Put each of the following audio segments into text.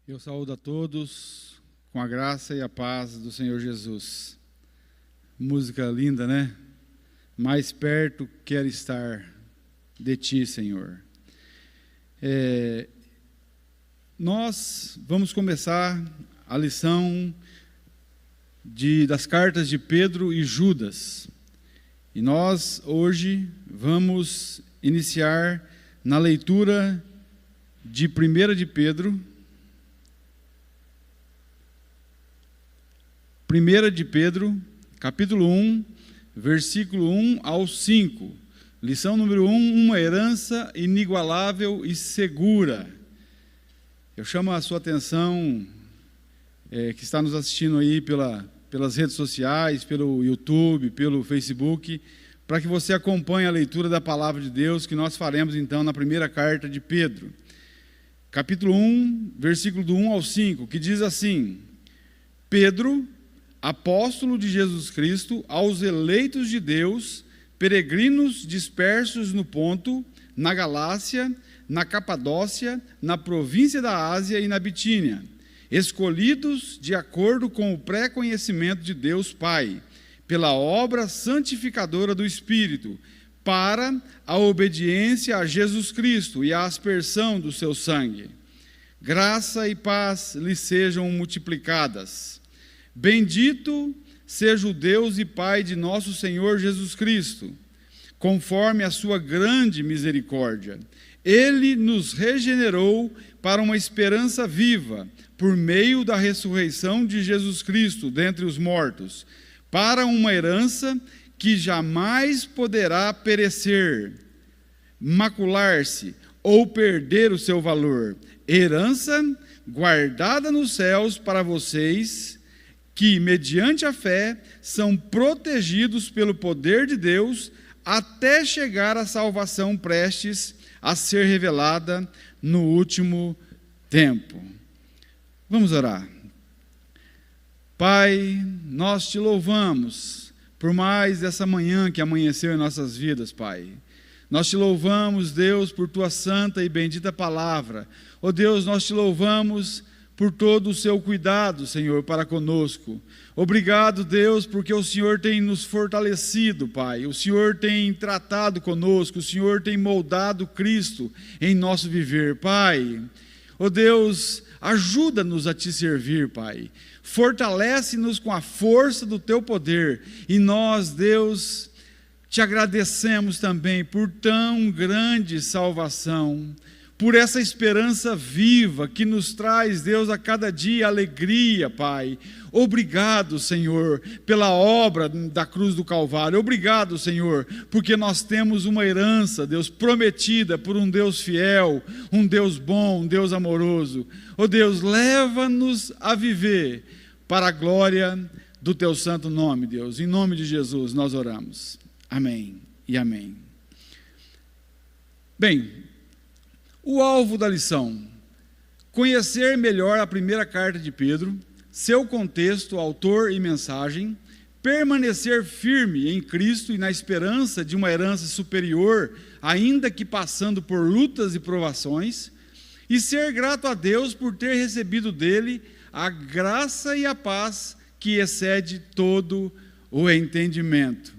Eu saúdo a todos com a graça e a paz do Senhor Jesus. Música linda, né? Mais perto quero estar de Ti, Senhor. Nós vamos começar a lição das cartas de Pedro e Judas. E nós hoje vamos iniciar na leitura de 1 de Pedro. 1 de Pedro, capítulo 1, versículo 1 ao 5. Lição número 1, uma herança inigualável e segura. Eu chamo a sua atenção, que está nos assistindo aí pelas redes sociais, pelo YouTube, pelo Facebook, para que você acompanhe a leitura da palavra de Deus, que nós faremos então na primeira carta de Pedro. Capítulo 1, versículo do 1 ao 5, que diz assim: Pedro, apóstolo de Jesus Cristo, aos eleitos de Deus, peregrinos dispersos no Ponto, na Galácia, na Capadócia, na província da Ásia e na Bitínia, escolhidos de acordo com o pré-conhecimento de Deus Pai, pela obra santificadora do Espírito, para a obediência a Jesus Cristo e a aspersão do seu sangue. Graça e paz lhes sejam multiplicadas. Bendito seja o Deus e Pai de nosso Senhor Jesus Cristo, conforme a sua grande misericórdia. Ele nos regenerou para uma esperança viva, por meio da ressurreição de Jesus Cristo dentre os mortos, para uma herança que jamais poderá perecer, macular-se ou perder o seu valor. Herança guardada nos céus para vocês, que, mediante a fé, são protegidos pelo poder de Deus até chegar à salvação prestes a ser revelada no último tempo. Vamos orar. Pai, nós te louvamos por mais essa manhã que amanheceu em nossas vidas, Pai. Nós te louvamos, Deus, por tua santa e bendita palavra. Ó Deus, nós te louvamos por todo o seu cuidado, Senhor, para conosco. Obrigado, Deus, porque o Senhor tem nos fortalecido, Pai. O Senhor tem tratado conosco, o Senhor tem moldado Cristo em nosso viver, Pai. Ó Deus, ajuda-nos a te servir, Pai. Fortalece-nos com a força do teu poder. E nós, Deus, te agradecemos também por tão grande salvação, por essa esperança viva que nos traz, Deus, a cada dia alegria, Pai. Obrigado, Senhor, pela obra da cruz do Calvário. Obrigado, Senhor, porque nós temos uma herança, Deus, prometida por um Deus fiel, um Deus bom, um Deus amoroso. Ó Deus, leva-nos a viver para a glória do teu santo nome, Deus. Em nome de Jesus nós oramos. Amém e amém. Bem, o alvo da lição: conhecer melhor a primeira carta de Pedro, seu contexto, autor e mensagem, permanecer firme em Cristo e na esperança de uma herança superior, ainda que passando por lutas e provações, e ser grato a Deus por ter recebido dele a graça e a paz que excede todo o entendimento.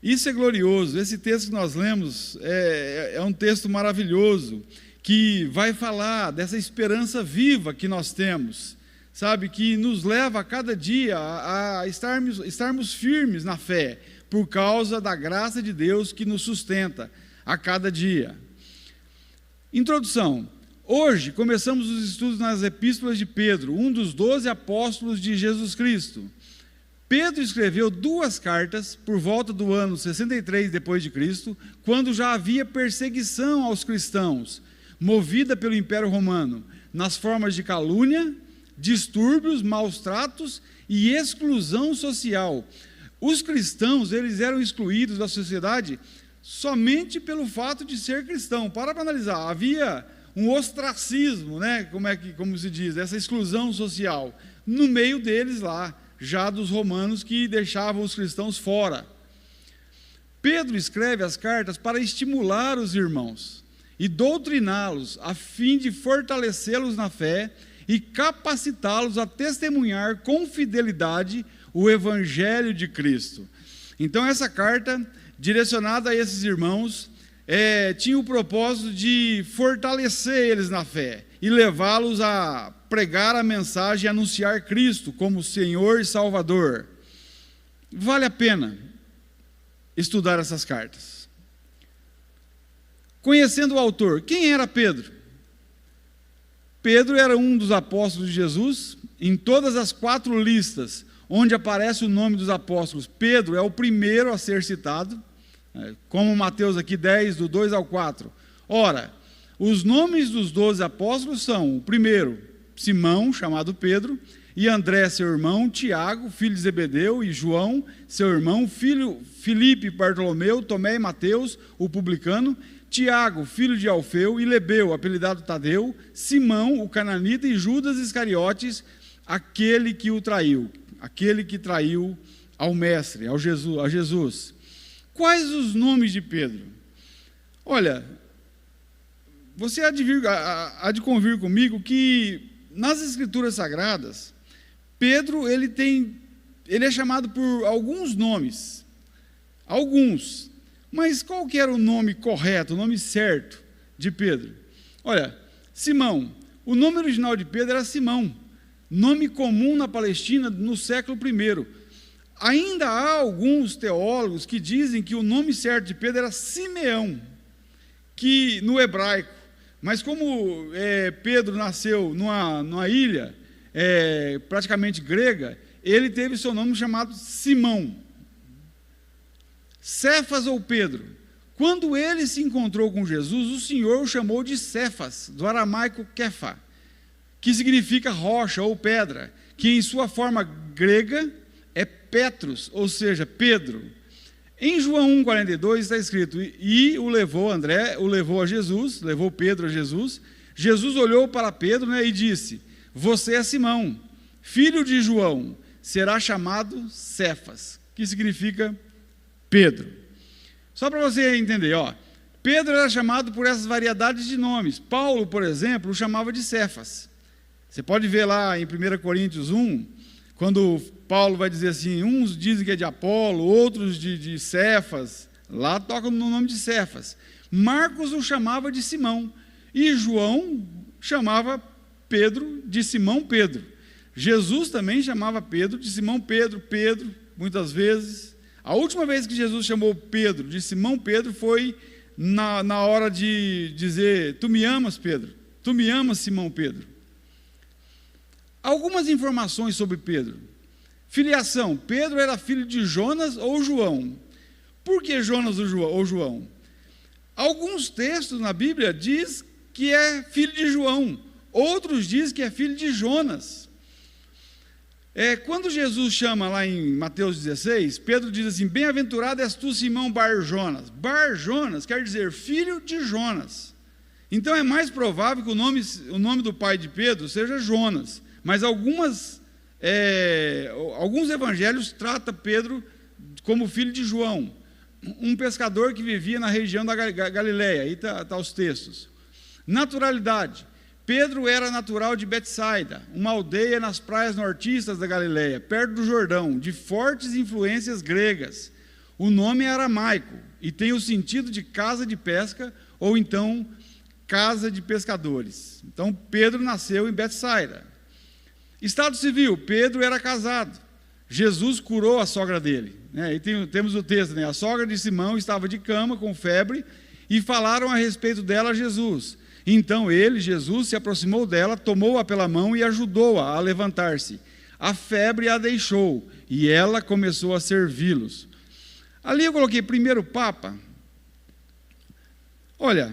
Isso é glorioso. Esse texto que nós lemos é um texto maravilhoso, que vai falar dessa esperança viva que nós temos, sabe, que nos leva a cada dia a estarmos firmes na fé, por causa da graça de Deus que nos sustenta a cada dia. Introdução. Hoje começamos os estudos nas epístolas de Pedro, um dos 12 apóstolos de Jesus Cristo. Pedro escreveu 2 cartas por volta do ano 63 depois de Cristo, quando já havia perseguição aos cristãos, movida pelo Império Romano, nas formas de calúnia, distúrbios, maus tratos e exclusão social. Os cristãos, eles eram excluídos da sociedade somente pelo fato de ser cristão. Para analisar, havia um ostracismo, né? Como se diz, essa exclusão social, no meio deles lá, já dos romanos que deixavam os cristãos fora. Pedro escreve as cartas para estimular os irmãos e doutriná-los, a fim de fortalecê-los na fé, e capacitá-los a testemunhar com fidelidade o Evangelho de Cristo. Então, essa carta, direcionada a esses irmãos, tinha o propósito de fortalecer eles na fé e levá-los a pregar a mensagem e anunciar Cristo como Senhor e Salvador. Vale a pena estudar essas cartas. Conhecendo o autor, quem era Pedro? Pedro era um dos apóstolos de Jesus. Em todas as 4 listas onde aparece o nome dos apóstolos, Pedro é o primeiro a ser citado, como Mateus aqui 10, do 2 ao 4. Ora, os nomes dos 12 apóstolos são: o primeiro, Simão, chamado Pedro, e André, seu irmão, Tiago, filho de Zebedeu, e João, seu irmão, Filipe, Bartolomeu, Tomé e Mateus, o publicano, Tiago, filho de Alfeu, e Lebeu, apelidado Tadeu, Simão, o cananita, e Judas Iscariotes, aquele que o traiu, aquele que traiu ao Mestre, a Jesus. Quais os nomes de Pedro? Olha, você há de convir comigo que nas Escrituras Sagradas, Pedro ele é chamado por alguns nomes, mas qual que era o nome correto, o nome certo de Pedro? Olha, Simão, o nome original de Pedro era Simão, nome comum na Palestina no século I. Ainda há alguns teólogos que dizem que o nome certo de Pedro era Simeão, que no hebraico, mas como Pedro nasceu numa ilha praticamente grega, ele teve seu nome chamado Simão. Cefas ou Pedro, quando ele se encontrou com Jesus, o Senhor o chamou de Cefas, do aramaico Kefa, que significa rocha ou pedra, que em sua forma grega é Petros, ou seja, Pedro. Em João 1,42 está escrito: e o levou a Jesus, levou Pedro a Jesus. Jesus olhou para Pedro, e disse: você é Simão, filho de João, será chamado Cefas, que significa Pedro. Só para você entender, Pedro era chamado por essas variedades de nomes. Paulo, por exemplo, o chamava de Cefas. Você pode ver lá em 1 Coríntios 1, quando Paulo vai dizer assim, uns dizem que é de Apolo, outros de Cefas, lá toca no nome de Cefas. Marcos o chamava de Simão, e João chamava Pedro de Simão Pedro. Jesus também chamava Pedro de Simão Pedro, muitas vezes. A última vez que Jesus chamou Pedro de Simão Pedro foi na hora de dizer: tu me amas, Pedro? Tu me amas, Simão Pedro? Algumas informações sobre Pedro. Filiação: Pedro era filho de Jonas ou João. Por que Jonas ou João? Alguns textos na Bíblia diz que é filho de João, outros dizem que é filho de Jonas. Quando Jesus chama lá em Mateus 16, Pedro diz assim: bem-aventurado és tu, Simão Bar-Jonas. Bar-Jonas quer dizer filho de Jonas. Então é mais provável que o nome do pai de Pedro seja Jonas, mas alguns evangelhos tratam Pedro como filho de João, um pescador que vivia na região da Galileia. Aí está os textos. Naturalidade: Pedro era natural de Betsaida, uma aldeia nas praias nortistas da Galileia, perto do Jordão, de fortes influências gregas. O nome é aramaico e tem o sentido de casa de pesca ou então casa de pescadores. Então Pedro nasceu em Betsaida. Estado civil: Pedro era casado. Jesus curou a sogra dele. E temos o texto, a sogra de Simão estava de cama com febre e falaram a respeito dela a Jesus. Então ele, Jesus, se aproximou dela, tomou-a pela mão e ajudou-a a levantar-se. A febre a deixou e ela começou a servi-los. Ali eu coloquei primeiro Papa. Olha,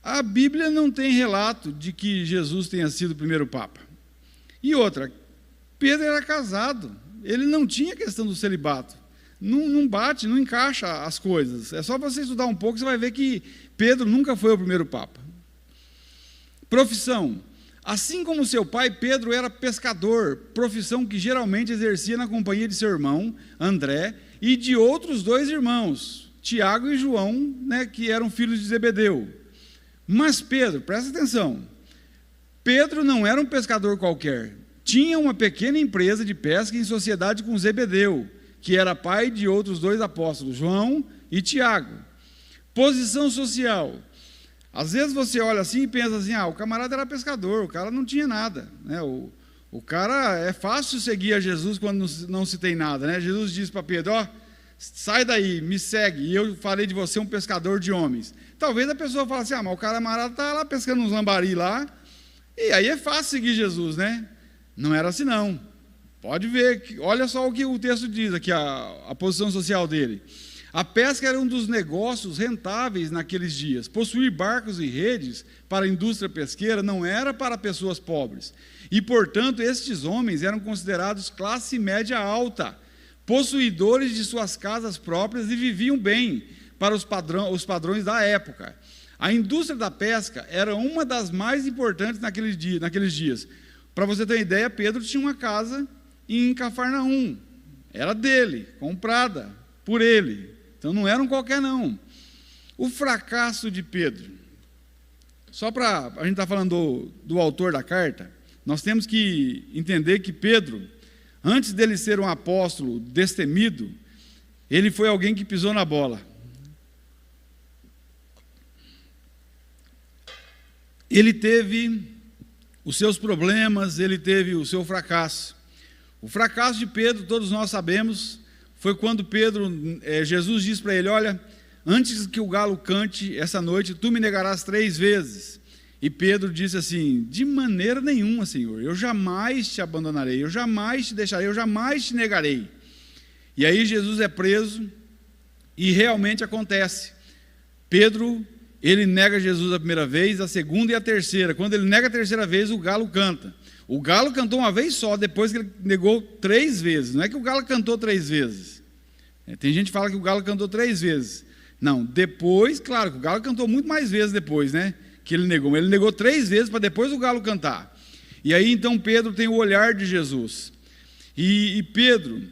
a Bíblia não tem relato de que Jesus tenha sido o primeiro Papa. E outra, Pedro era casado, ele não tinha questão do celibato. Não bate, não encaixa as coisas. É só você estudar um pouco, você vai ver que Pedro nunca foi o primeiro Papa. Profissão: assim como seu pai, Pedro era pescador, profissão que geralmente exercia na companhia de seu irmão, André, e de outros 2 irmãos, Tiago e João, que eram filhos de Zebedeu. Mas Pedro, presta atenção, Pedro não era um pescador qualquer. Tinha uma pequena empresa de pesca em sociedade com Zebedeu, que era pai de outros 2 apóstolos, João e Tiago. Posição social. Às vezes você olha assim e pensa assim, o camarada era pescador, o cara não tinha nada, né? O cara, é fácil seguir a Jesus quando não se tem nada, né? Jesus disse para Pedro, sai daí, me segue, e eu farei de você um pescador de homens. Talvez a pessoa fale assim, mas o camarada está lá pescando uns lambari lá, e aí é fácil seguir Jesus, né? Não era assim não. Pode ver, olha só o que o texto diz aqui, a posição social dele. A pesca era um dos negócios rentáveis naqueles dias. Possuir barcos e redes para a indústria pesqueira não era para pessoas pobres. E, portanto, estes homens eram considerados classe média alta, possuidores de suas casas próprias e viviam bem para os padrões da época. A indústria da pesca era uma das mais importantes naqueles dias. Para você ter uma ideia, Pedro tinha uma casa em Cafarnaum. Era dele, comprada por ele. Então não era um qualquer não. O fracasso de Pedro. Só para a gente estar falando do autor da carta, nós temos que entender que Pedro, antes dele ser um apóstolo destemido, ele foi alguém que pisou na bola. Ele teve os seus problemas, ele teve o seu fracasso. O fracasso de Pedro, todos nós sabemos, foi quando Jesus disse para ele, olha, antes que o galo cante essa noite, tu me negarás 3 vezes. E Pedro disse assim, de maneira nenhuma, Senhor, eu jamais te abandonarei, eu jamais te deixarei, eu jamais te negarei. E aí Jesus é preso e realmente acontece. Pedro, ele nega Jesus a primeira vez, a segunda e a terceira. Quando ele nega a terceira vez, o galo canta. O galo cantou uma vez só, depois que ele negou 3 vezes. Não é que o galo cantou 3 vezes. Tem gente que fala que o galo cantou 3 vezes. Não, depois, claro, que o galo cantou muito mais vezes depois, né? Que ele negou. Mas ele negou 3 vezes para depois o galo cantar. E aí então Pedro tem o olhar de Jesus. E Pedro,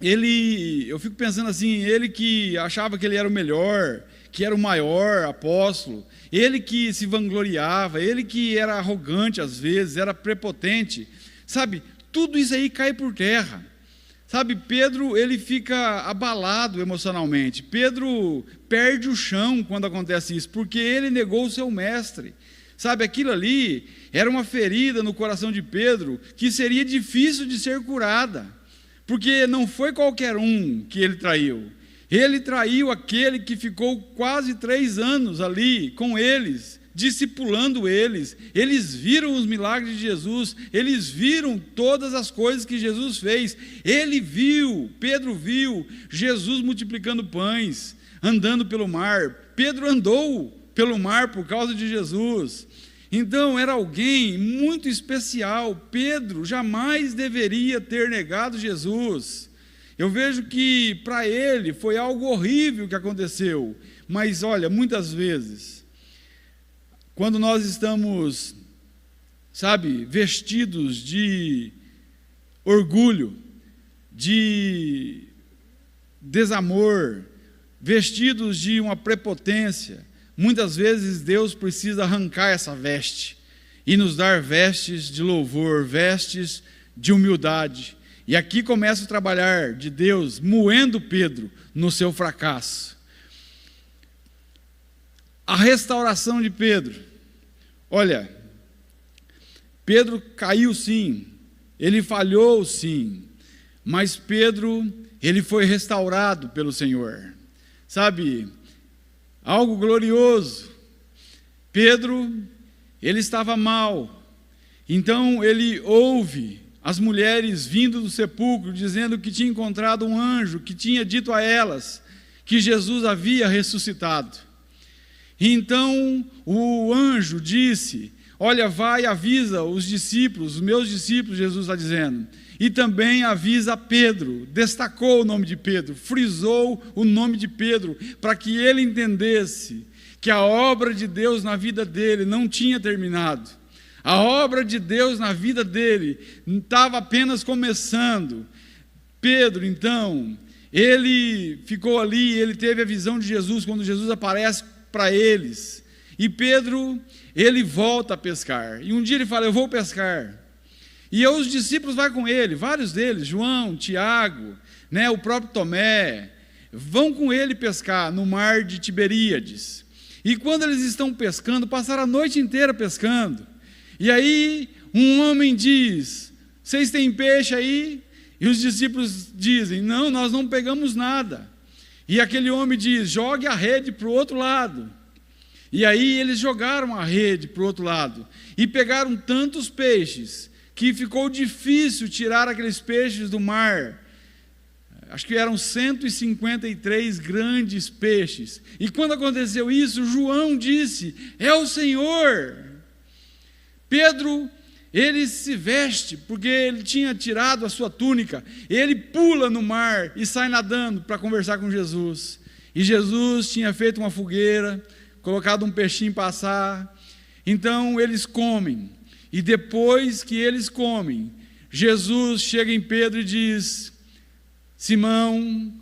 eu fico pensando assim, ele que achava que ele era o melhor, que era o maior apóstolo, ele que se vangloriava, ele que era arrogante às vezes, era prepotente, sabe, tudo isso aí cai por terra, sabe, Pedro, ele fica abalado emocionalmente, Pedro perde o chão quando acontece isso, porque ele negou o seu mestre, sabe, aquilo ali era uma ferida no coração de Pedro, que seria difícil de ser curada, porque não foi qualquer um que ele traiu, ele traiu aquele que ficou quase 3 anos ali com eles, discipulando eles. Eles viram os milagres de Jesus, eles viram todas as coisas que Jesus fez. Pedro viu Jesus multiplicando pães, andando pelo mar. Pedro andou pelo mar por causa de Jesus. Então era alguém muito especial. Pedro jamais deveria ter negado Jesus. Eu vejo que para ele foi algo horrível que aconteceu, mas olha, muitas vezes, quando nós estamos, sabe, vestidos de orgulho, de desamor, vestidos de uma prepotência, muitas vezes Deus precisa arrancar essa veste e nos dar vestes de louvor, vestes de humildade. E aqui começa o trabalhar de Deus, moendo Pedro no seu fracasso. A restauração de Pedro. Olha, Pedro caiu sim, ele falhou sim, mas Pedro, ele foi restaurado pelo Senhor. Sabe, algo glorioso. Pedro, ele estava mal, então ele ouve as mulheres vindo do sepulcro, dizendo que tinha encontrado um anjo, que tinha dito a elas que Jesus havia ressuscitado. E então o anjo disse, olha, vai e avisa os discípulos, os meus discípulos, Jesus está dizendo, e também avisa Pedro, destacou o nome de Pedro, frisou o nome de Pedro, para que ele entendesse que a obra de Deus na vida dele não tinha terminado. A obra de Deus na vida dele estava apenas começando. Pedro, então, ele ficou ali, ele teve a visão de Jesus, quando Jesus aparece para eles. E Pedro, ele volta a pescar. E um dia ele fala, eu vou pescar. E os discípulos vão com ele, vários deles, João, Tiago, o próprio Tomé, vão com ele pescar no mar de Tiberíades. E quando eles estão pescando, passaram a noite inteira pescando. E aí um homem diz, vocês têm peixe aí? E os discípulos dizem, não, nós não pegamos nada. E aquele homem diz, jogue a rede para o outro lado. E aí eles jogaram a rede para o outro lado. E pegaram tantos peixes, que ficou difícil tirar aqueles peixes do mar. Acho que eram 153 grandes peixes. E quando aconteceu isso, João disse, é o Senhor. Pedro, ele se veste, porque ele tinha tirado a sua túnica, ele pula no mar e sai nadando para conversar com Jesus. E Jesus tinha feito uma fogueira, colocado um peixinho para assar. Então eles comem. E depois que eles comem, Jesus chega em Pedro e diz, Simão,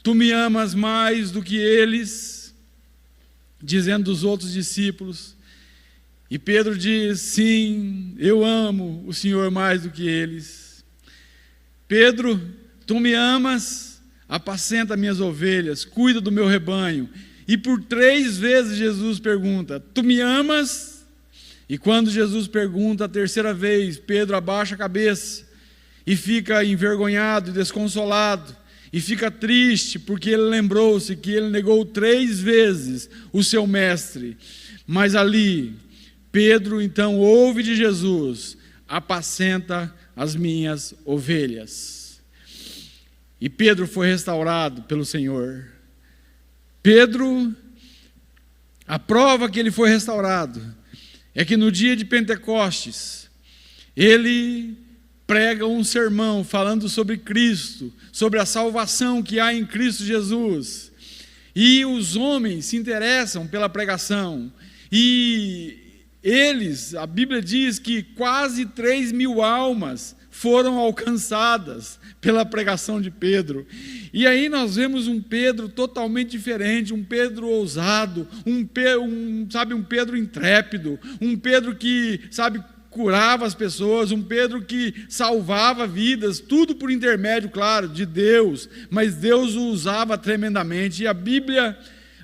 tu me amas mais do que eles? Dizendo dos outros discípulos. E Pedro diz, sim, eu amo o Senhor mais do que eles. Pedro, tu me amas? Apacenta minhas ovelhas, cuida do meu rebanho. E por 3 vezes Jesus pergunta, tu me amas? E quando Jesus pergunta a 3ª vez, Pedro abaixa a cabeça e fica envergonhado e desconsolado, e fica triste, porque ele lembrou-se que ele negou 3 vezes o seu mestre. Mas ali, Pedro então ouve de Jesus, apacenta as minhas ovelhas. E Pedro foi restaurado pelo Senhor. Pedro, a prova que ele foi restaurado, é que no dia de Pentecostes, ele prega um sermão falando sobre Cristo, sobre a salvação que há em Cristo Jesus. E os homens se interessam pela pregação. E eles, a Bíblia diz que quase 3.000 almas foram alcançadas pela pregação de Pedro. E aí nós vemos um Pedro totalmente diferente, um Pedro ousado, um Pedro intrépido, um Pedro que, curava as pessoas, um Pedro que salvava vidas, tudo por intermédio, claro, de Deus, mas Deus o usava tremendamente. E a Bíblia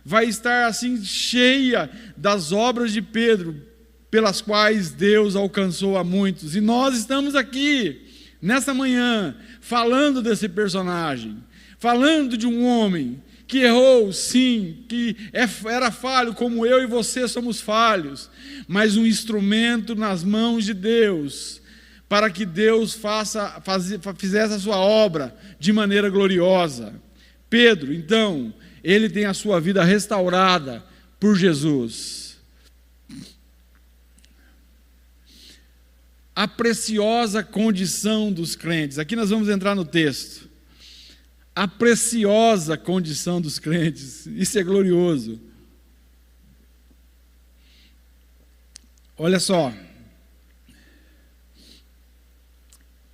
vai estar assim cheia das obras de Pedro, pelas quais Deus alcançou a muitos. E nós estamos aqui, nessa manhã, falando desse personagem, falando de um homem que errou, sim, que era falho, como eu e você somos falhos, mas um instrumento nas mãos de Deus, para que Deus fizesse a sua obra de maneira gloriosa. Pedro, então, ele tem a sua vida restaurada por Jesus. A preciosa condição dos crentes. Aqui nós vamos entrar no texto. A preciosa condição dos crentes. Isso é glorioso. Olha só.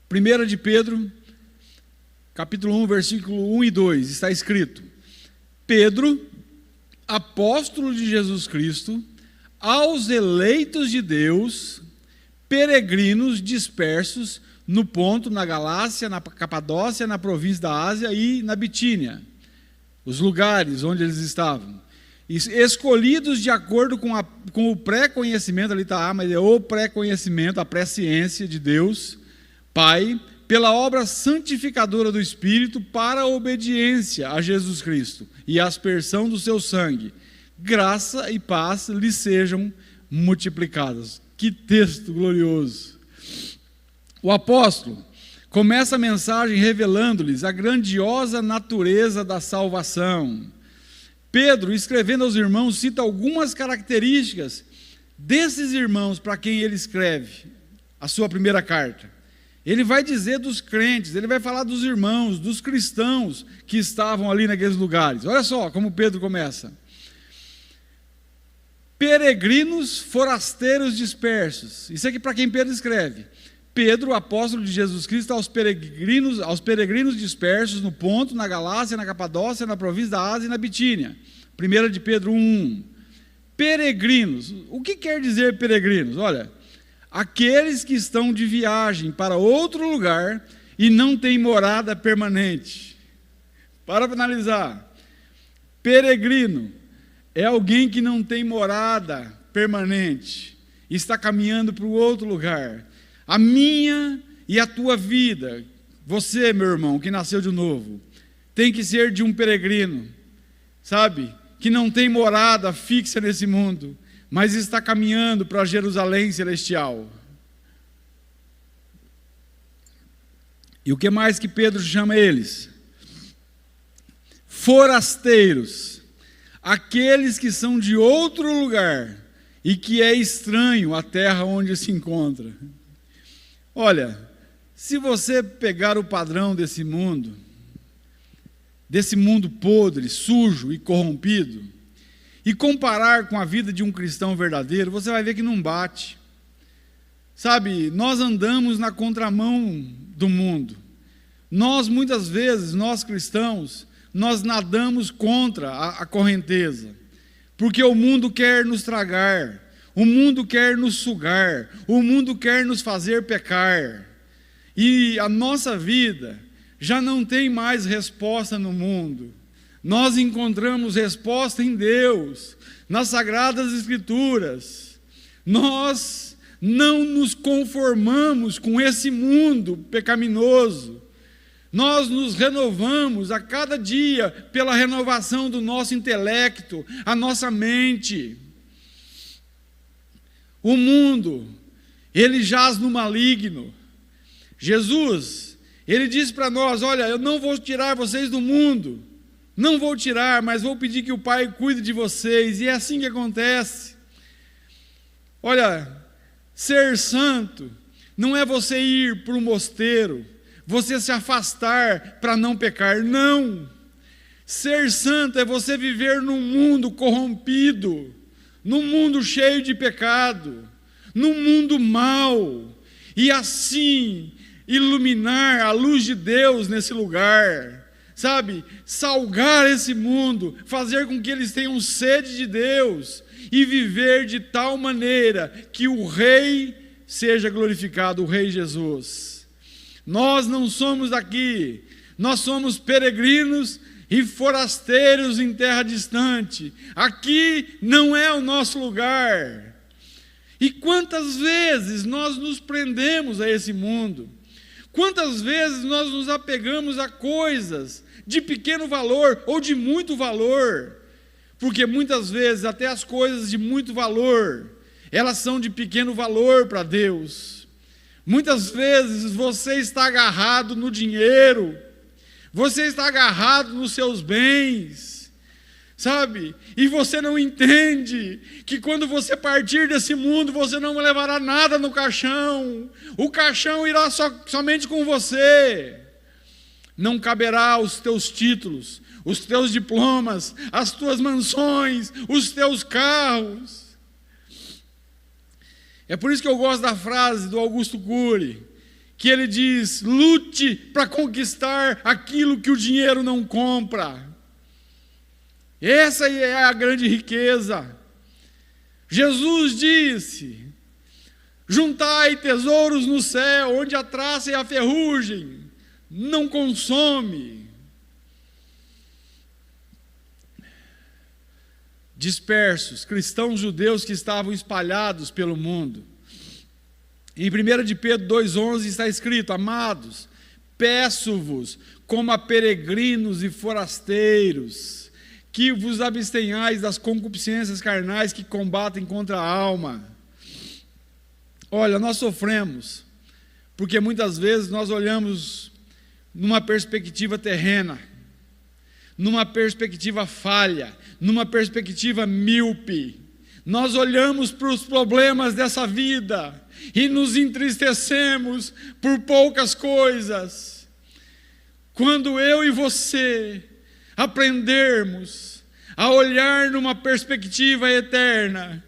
1 de Pedro, capítulo 1, versículo 1 e 2, está escrito: Pedro, apóstolo de Jesus Cristo, aos eleitos de Deus, peregrinos dispersos no Ponto, na Galácia, na Capadócia, na província da Ásia e na Bitínia, os lugares onde eles estavam, escolhidos de acordo com o pré-conhecimento, ali está, mas é o pré-conhecimento, a presciência de Deus, Pai, pela obra santificadora do Espírito, para a obediência a Jesus Cristo e a aspersão do seu sangue, graça e paz lhes sejam multiplicadas. Que texto glorioso! O apóstolo começa a mensagem revelando-lhes a grandiosa natureza da salvação. Pedro, escrevendo aos irmãos, cita algumas características desses irmãos para quem ele escreve a sua primeira carta. Ele vai dizer dos crentes, ele vai falar dos irmãos, dos cristãos que estavam ali naqueles lugares. Olha só como Pedro começa. Peregrinos, forasteiros dispersos. Isso aqui para quem Pedro escreve. Pedro, apóstolo de Jesus Cristo, aos peregrinos dispersos no Ponto, na Galácia, na Capadócia, na província da Ásia e na Bitínia. 1 de Pedro 1. Peregrinos. O que quer dizer peregrinos? Olha, aqueles que estão de viagem para outro lugar e não têm morada permanente. Para analisar, peregrino é alguém que não tem morada permanente, está caminhando para o outro lugar. A minha e a tua vida, você, meu irmão, que nasceu de novo, tem que ser de um peregrino, sabe? Que não tem morada fixa nesse mundo, mas está caminhando para Jerusalém celestial. E o que mais que Pedro chama eles? Forasteiros, aqueles que são de outro lugar e que é estranho à terra onde se encontra. Olha, se você pegar o padrão desse mundo podre, sujo e corrompido, e comparar com a vida de um cristão verdadeiro, você vai ver que não bate. Sabe, nós andamos na contramão do mundo. Muitas vezes, nós cristãos, nós nadamos contra a correnteza, porque o mundo quer nos tragar, o mundo quer nos sugar, o mundo quer nos fazer pecar, e a nossa vida já não tem mais resposta no mundo. Nós encontramos resposta em Deus, nas Sagradas Escrituras. Nós não nos conformamos com esse mundo pecaminoso. Nós nos renovamos a cada dia pela renovação do nosso intelecto, a nossa mente. O mundo, ele jaz no maligno. Jesus, ele disse para nós: olha, eu não vou tirar vocês do mundo, não vou tirar, mas vou pedir que o Pai cuide de vocês. E é assim que acontece. Olha, ser santo não é você ir para um mosteiro, você se afastar para não pecar, não. Ser santo é você viver num mundo corrompido, num mundo cheio de pecado, num mundo mau, e assim iluminar a luz de Deus nesse lugar, sabe? Salgar esse mundo, fazer com que eles tenham sede de Deus e viver de tal maneira que o Rei seja glorificado, o Rei Jesus. Nós não somos daqui, nós somos peregrinos e forasteiros em terra distante. Aqui não é o nosso lugar. E quantas vezes nós nos prendemos a esse mundo? Quantas vezes nós nos apegamos a coisas de pequeno valor ou de muito valor? Porque muitas vezes até as coisas de muito valor, elas são de pequeno valor para Deus. Muitas vezes você está agarrado no dinheiro, você está agarrado nos seus bens, sabe? E você não entende que quando você partir desse mundo, você não levará nada no caixão, o caixão irá somente com você. Não caberá os teus títulos, os teus diplomas, as tuas mansões, os teus carros. É por isso que eu gosto da frase do Augusto Cury, que ele diz: lute para conquistar aquilo que o dinheiro não compra. Essa é a grande riqueza. Jesus disse: juntai tesouros no céu, onde a traça e a ferrugem não consome. Dispersos, cristãos judeus que estavam espalhados pelo mundo. Em 1 de Pedro 2,11 está escrito: amados, peço-vos como a peregrinos e forasteiros, que vos abstenhais das concupiscências carnais que combatem contra a alma. Olha, nós sofremos, porque muitas vezes nós olhamos numa perspectiva terrena, numa perspectiva falha, numa perspectiva míope. Nós olhamos para os problemas dessa vida e nos entristecemos por poucas coisas. Quando eu e você aprendermos a olhar numa perspectiva eterna,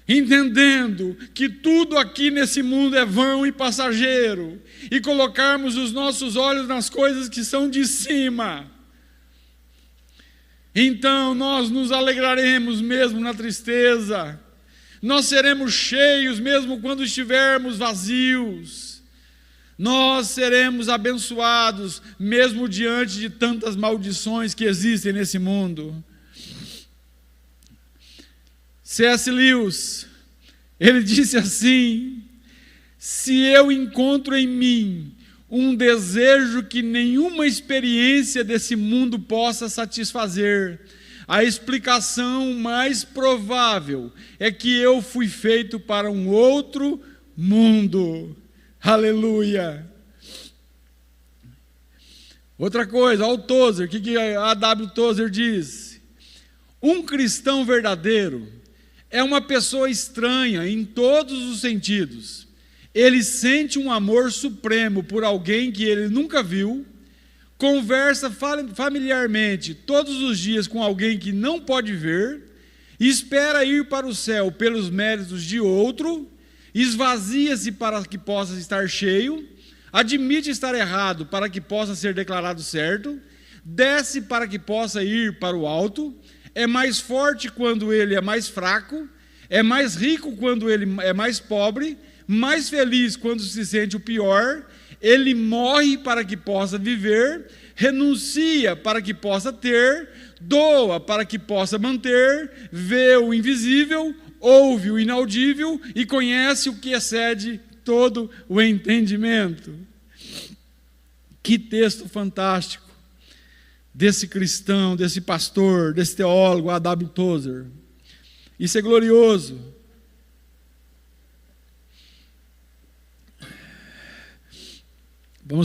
entendendo que tudo aqui nesse mundo é vão e passageiro, e colocarmos os nossos olhos nas coisas que são de cima, Então nós nos alegraremos mesmo na tristeza, nós seremos cheios mesmo quando estivermos vazios, nós seremos abençoados mesmo diante de tantas maldições que existem nesse mundo. C.S. Lewis, ele disse assim: se eu encontro em mim um desejo que nenhuma experiência desse mundo possa satisfazer, a explicação mais provável é que eu fui feito para um outro mundo. Aleluia! Outra coisa, olha o Tozer, o que A.W. Tozer diz? Um cristão verdadeiro é uma pessoa estranha em todos os sentidos. Ele sente um amor supremo por alguém que ele nunca viu, conversa familiarmente todos os dias com alguém que não pode ver, espera ir para o céu pelos méritos de outro, esvazia-se para que possa estar cheio, admite estar errado para que possa ser declarado certo, desce para que possa ir para o alto, é mais forte quando ele é mais fraco, é mais rico quando ele é mais pobre, mais feliz quando se sente o pior, ele morre para que possa viver, renuncia para que possa ter, doa para que possa manter, vê o invisível, ouve o inaudível e conhece o que excede todo o entendimento. Que texto fantástico desse cristão, desse pastor, desse teólogo, A.W. Tozer. Isso é glorioso.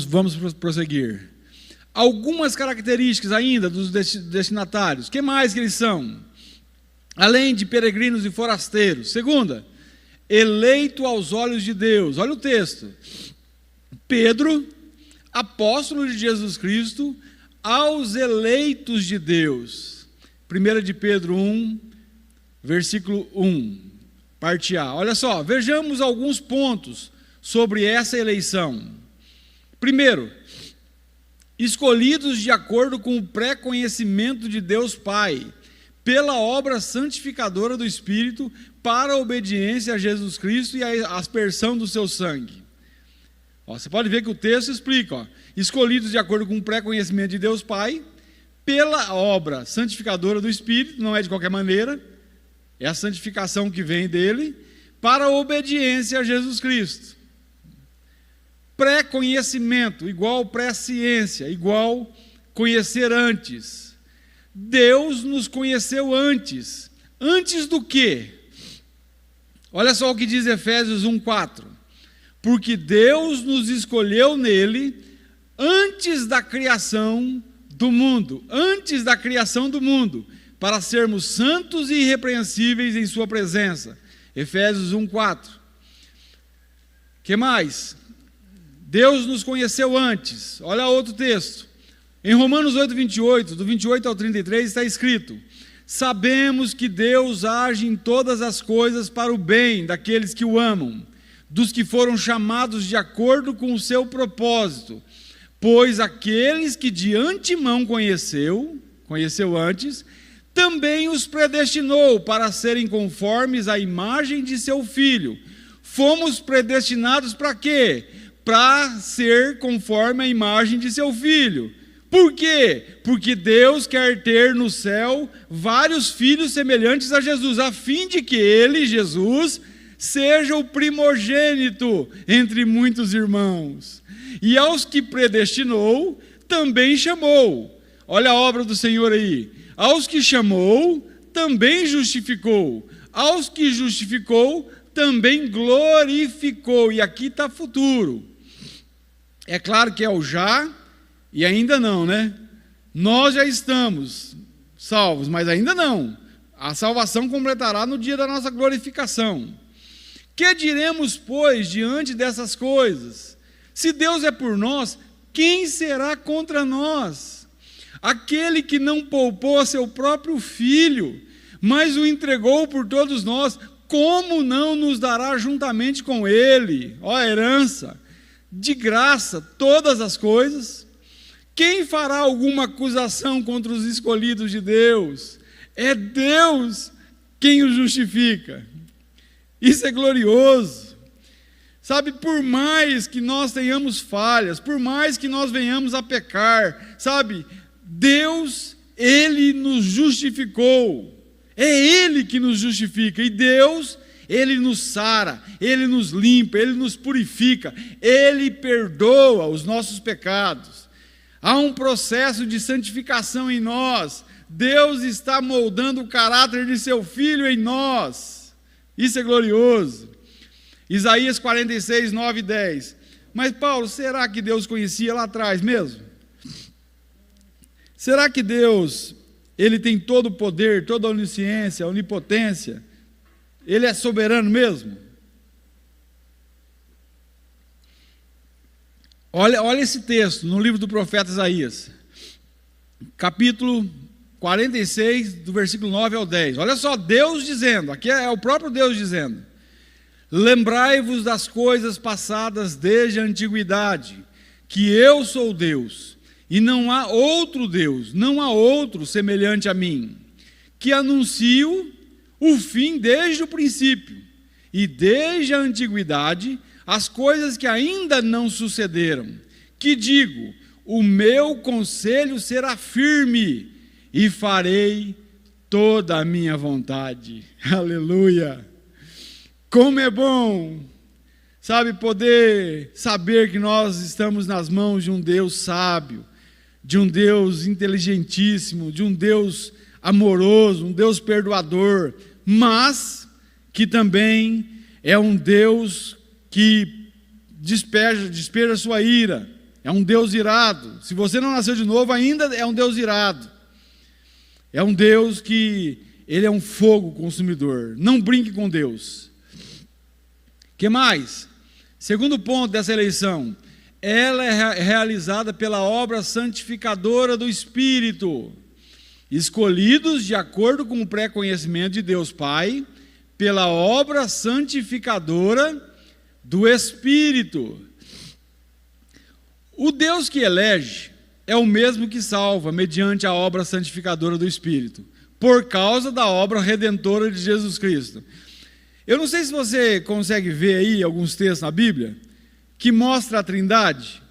Vamos prosseguir. Algumas características ainda dos destinatários. O que mais que eles são? Além de peregrinos e forasteiros. Segunda, eleito aos olhos de Deus. Olha o texto. Pedro, apóstolo de Jesus Cristo, aos eleitos de Deus. 1 de Pedro 1, versículo 1, parte A. Olha só, vejamos alguns pontos sobre essa eleição. Primeiro, escolhidos de acordo com o pré-conhecimento de Deus Pai, pela obra santificadora do Espírito, para a obediência a Jesus Cristo e a aspersão do seu sangue. Você pode ver que o texto explica, escolhidos de acordo com o pré-conhecimento de Deus Pai, pela obra santificadora do Espírito, não é de qualquer maneira, é a santificação que vem dele, para a obediência a Jesus Cristo. Pré-conhecimento, igual pré-ciência, igual conhecer antes. Deus nos conheceu antes. Antes do quê? Olha só o que diz Efésios 1:4. Porque Deus nos escolheu nele antes da criação do mundo, para sermos santos e irrepreensíveis em sua presença. Efésios 1:4. Que mais? Deus nos conheceu antes. Olha outro texto. Em Romanos 8:28, do 28 ao 33, está escrito: sabemos que Deus age em todas as coisas para o bem daqueles que o amam, dos que foram chamados de acordo com o seu propósito. Pois aqueles que de antemão conheceu antes, também os predestinou para serem conformes à imagem de seu Filho. Fomos predestinados para quê? Para ser conforme à imagem de seu Filho. Por quê? Porque Deus quer ter no céu vários filhos semelhantes a Jesus, a fim de que ele, Jesus, seja o primogênito entre muitos irmãos. E aos que predestinou, também chamou. Olha a obra do Senhor aí. Aos que chamou, também justificou. Aos que justificou, também glorificou. E aqui está futuro. É claro que é o já e ainda não, né? Nós já estamos salvos, mas ainda não. A salvação completará no dia da nossa glorificação. Que diremos, pois, diante dessas coisas? Se Deus é por nós, quem será contra nós? Aquele que não poupou a seu próprio Filho, mas o entregou por todos nós, como não nos dará juntamente com ele, ó herança, de graça, todas as coisas? Quem fará alguma acusação contra os escolhidos de Deus? É Deus quem os justifica. Isso é glorioso. Sabe, por mais que nós tenhamos falhas, por mais que nós venhamos a pecar, sabe, Deus, Ele nos justificou. É Ele que nos justifica. E Deus, Ele nos sara, Ele nos limpa, Ele nos purifica, Ele perdoa os nossos pecados. Há um processo de santificação em nós. Deus está moldando o caráter de seu Filho em nós. Isso é glorioso. Isaías 46, 9 e 10. Mas Paulo, será que Deus conhecia lá atrás mesmo? Será que Deus, Ele tem todo o poder, toda a onisciência, a onipotência? Ele é soberano mesmo? Olha esse texto no livro do profeta Isaías, capítulo 46, do versículo 9 ao 10. Olha só, Deus dizendo, aqui é o próprio Deus dizendo: lembrai-vos das coisas passadas desde a antiguidade, que eu sou Deus, e não há outro Deus, não há outro semelhante a mim, que anuncio o fim desde o princípio, e desde a antiguidade, as coisas que ainda não sucederam, que digo, o meu conselho será firme, e farei toda a minha vontade. Aleluia! Como é bom, sabe, poder saber que nós estamos nas mãos de um Deus sábio, de um Deus inteligentíssimo, de um Deus amoroso, um Deus perdoador, mas que também é um Deus que despeja sua ira, é um Deus irado. Se você não nasceu de novo, ainda é um Deus irado. É um Deus que, Ele é um fogo consumidor. Não brinque com Deus. Que mais? Segundo ponto dessa eleição, ela é realizada pela obra santificadora do Espírito, escolhidos de acordo com o pré-conhecimento de Deus Pai, pela obra santificadora do Espírito. O Deus que elege é o mesmo que salva, mediante a obra santificadora do Espírito, por causa da obra redentora de Jesus Cristo. Eu não sei se você consegue ver aí alguns textos na Bíblia que mostra a Trindade.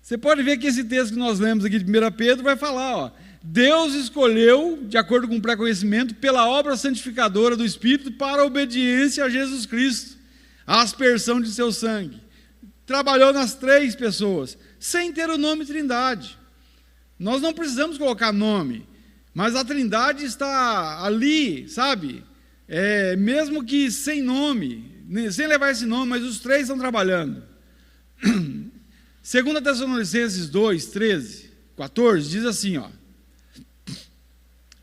Você pode ver que esse texto que nós lemos aqui de 1 Pedro vai falar, ó, Deus escolheu, de acordo com o pré-conhecimento, pela obra santificadora do Espírito, para a obediência a Jesus Cristo, a aspersão de seu sangue. Trabalhou nas 3 pessoas, sem ter o nome Trindade. Nós não precisamos colocar nome, mas a Trindade está ali, sabe? Mesmo que sem nome, sem levar esse nome, mas os 3 estão trabalhando. 2 Tessalonicenses 2, 13, 14, diz assim, ó: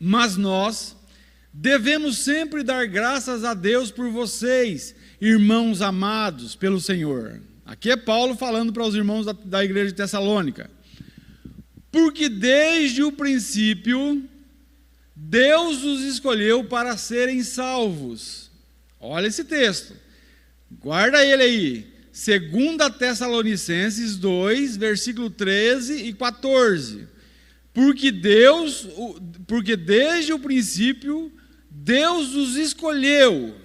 mas nós devemos sempre dar graças a Deus por vocês, irmãos amados pelo Senhor. Aqui é Paulo falando para os irmãos da igreja de Tessalônica. Porque desde o princípio, Deus os escolheu para serem salvos. Olha esse texto, guarda ele aí. 2 Tessalonicenses 2, versículo 13 e 14. Porque desde o princípio, Deus os escolheu.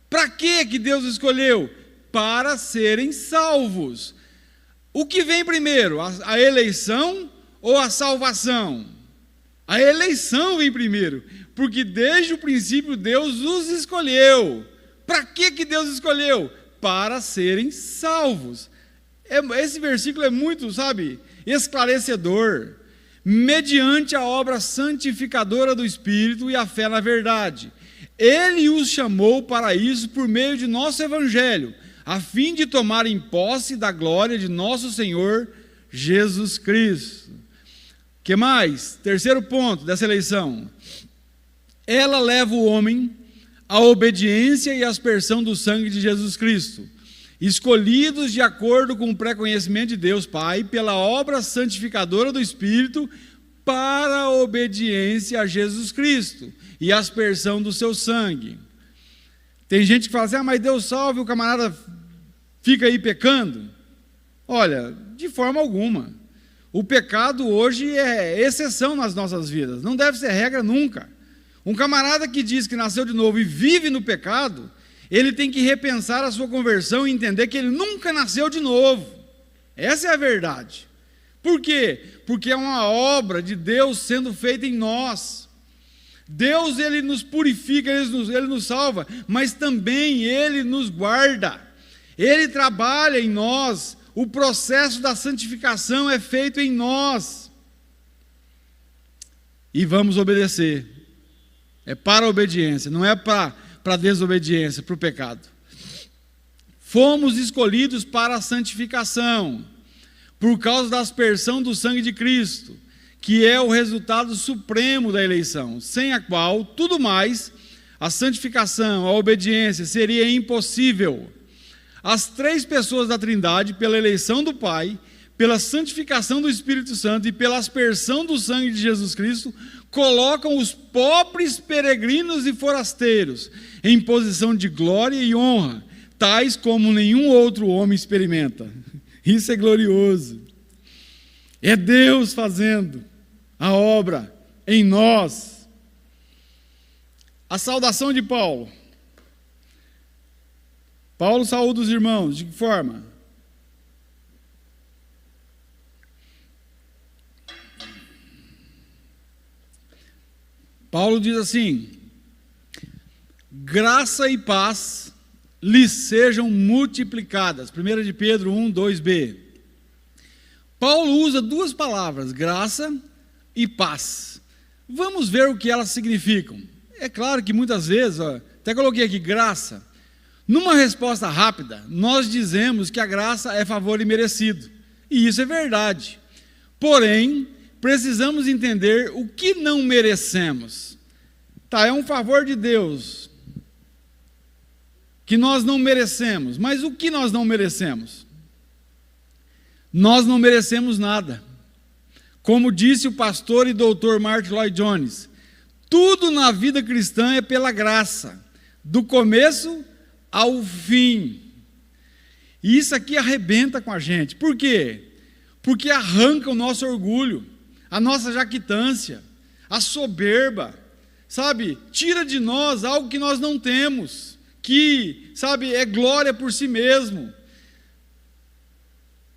Para que Deus escolheu? Para serem salvos. O que vem primeiro, a eleição ou a salvação? A eleição vem primeiro, porque desde o princípio Deus os escolheu. Para que Deus escolheu? Para serem salvos. Esse versículo é muito, sabe, esclarecedor. Mediante a obra santificadora do Espírito e a fé na verdade. Ele os chamou para isso por meio de nosso Evangelho, a fim de tomarem posse da glória de nosso Senhor Jesus Cristo. Que mais? Terceiro ponto dessa eleição. Ela leva o homem à obediência e à aspersão do sangue de Jesus Cristo, escolhidos de acordo com o pré-conhecimento de Deus Pai, pela obra santificadora do Espírito, para a obediência a Jesus Cristo e a aspersão do seu sangue. Tem gente que fala assim, mas Deus salve, o camarada fica aí pecando. Olha, de forma alguma. O pecado hoje é exceção nas nossas vidas, não deve ser regra nunca. Um camarada que diz que nasceu de novo e vive no pecado, ele tem que repensar a sua conversão e entender que ele nunca nasceu de novo. Essa é a verdade. Por quê? Porque é uma obra de Deus sendo feita em nós. Deus, Ele nos purifica, Ele nos salva, mas também Ele nos guarda. Ele trabalha em nós. O processo da santificação é feito em nós. E vamos obedecer. É para a obediência, não é para a desobediência, para o pecado. Fomos escolhidos para a santificação, por causa da aspersão do sangue de Cristo, que é o resultado supremo da eleição, sem a qual tudo mais, a santificação, a obediência, seria impossível. As três pessoas da Trindade, pela eleição do Pai, pela santificação do Espírito Santo e pela aspersão do sangue de Jesus Cristo, colocam os pobres peregrinos e forasteiros em posição de glória e honra, tais como nenhum outro homem experimenta. Isso é glorioso. É Deus fazendo a obra em nós. A saudação de Paulo. Paulo saúda os irmãos, de que forma? Paulo diz assim: graça e paz lhes sejam multiplicadas. 1 de Pedro 1, 2b. Paulo usa duas palavras, graça e paz. Vamos ver o que elas significam. É claro que muitas vezes, até coloquei aqui graça. Numa resposta rápida, nós dizemos que a graça é favor imerecido. E isso é verdade. Porém, precisamos entender o que não merecemos. É um favor de Deus que nós não merecemos. Mas o que nós não merecemos? Nós não merecemos nada. Como disse o pastor e doutor Martin Lloyd Jones, tudo na vida cristã é pela graça, do começo ao fim. E isso aqui arrebenta com a gente. Por quê? Porque arranca o nosso orgulho, a nossa jactância, a soberba, sabe? Tira de nós algo que nós não temos, que, sabe, é glória por si mesmo.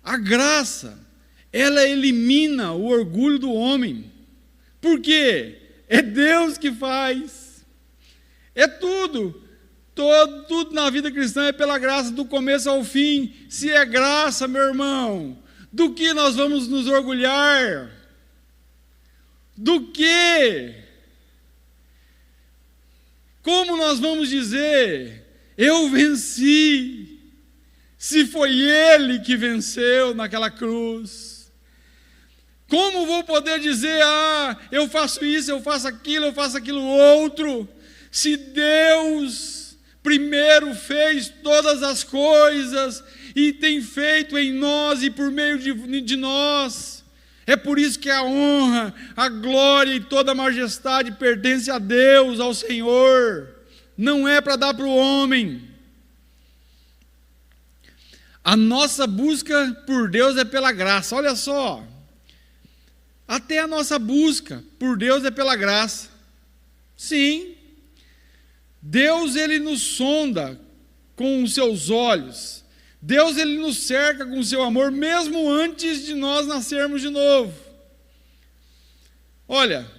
A graça, ela elimina o orgulho do homem. Por quê? É Deus que faz. É tudo na vida cristã é pela graça, do começo ao fim. Se é graça, meu irmão, do que nós vamos nos orgulhar? Do que? Como nós vamos dizer, eu venci, se foi Ele que venceu naquela cruz? Como vou poder dizer, eu faço isso, eu faço aquilo outro, se Deus primeiro fez todas as coisas e tem feito em nós e por meio de nós? É por isso que a honra, a glória e toda a majestade pertence a Deus, ao Senhor. Não é para dar para o homem. A nossa busca por Deus é pela graça. Olha só. Até a nossa busca por Deus é pela graça. Sim. Deus, Ele nos sonda com os seus olhos. Deus, Ele nos cerca com o seu amor, mesmo antes de nós nascermos de novo. Olha,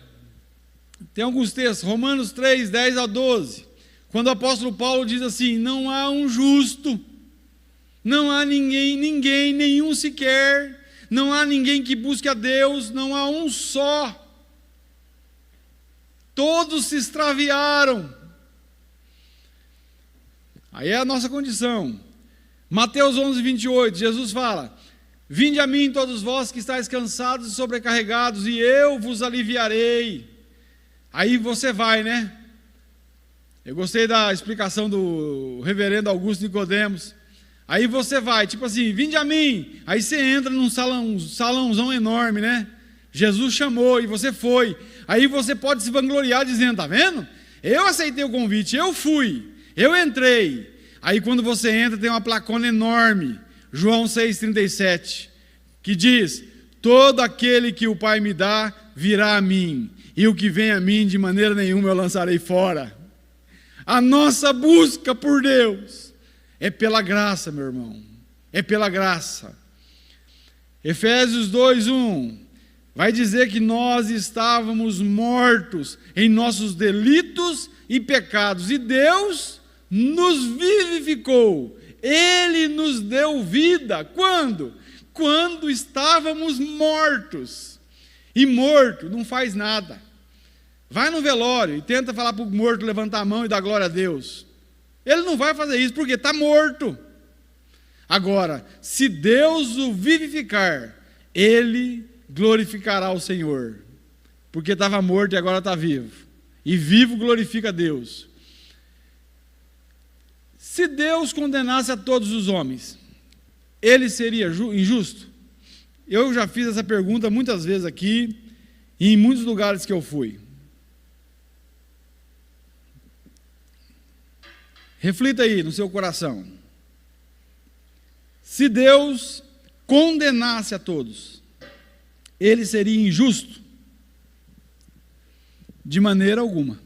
tem alguns textos, Romanos 3, 10 a 12, quando o apóstolo Paulo diz assim: não há um justo, não há ninguém, nenhum sequer, não há ninguém que busque a Deus, não há um só. Todos se extraviaram. Aí é a nossa condição. Mateus 11, 28, Jesus fala: vinde a mim todos vós que estáis cansados e sobrecarregados, e eu vos aliviarei. Aí você vai, né? Eu gostei da explicação do reverendo Augusto Nicodemos. Aí você vai, tipo assim, vinde a mim. Aí você entra num salãozão enorme, né? Jesus chamou e você foi. Aí você pode se vangloriar dizendo: tá vendo? Eu aceitei o convite, eu fui. Eu entrei. Aí quando você entra tem uma placona enorme, João 6,37, que diz: todo aquele que o Pai me dá virá a mim, e o que vem a mim de maneira nenhuma eu lançarei fora. A nossa busca por Deus é pela graça, meu irmão, é pela graça. Efésios 2:1 vai dizer que nós estávamos mortos em nossos delitos e pecados, e Deus nos vivificou, Ele nos deu vida. Quando? Quando estávamos mortos. E morto não faz nada. Vai no velório e tenta falar para o morto levantar a mão e dar glória a Deus. Ele não vai fazer isso porque está morto. Agora, se Deus o vivificar, Ele glorificará o Senhor, porque estava morto e agora está vivo. E vivo glorifica a Deus. Se Deus condenasse a todos os homens, Ele seria injusto? Eu já fiz essa pergunta muitas vezes aqui, e em muitos lugares que eu fui. Reflita aí no seu coração. Se Deus condenasse a todos, Ele seria injusto? De maneira alguma.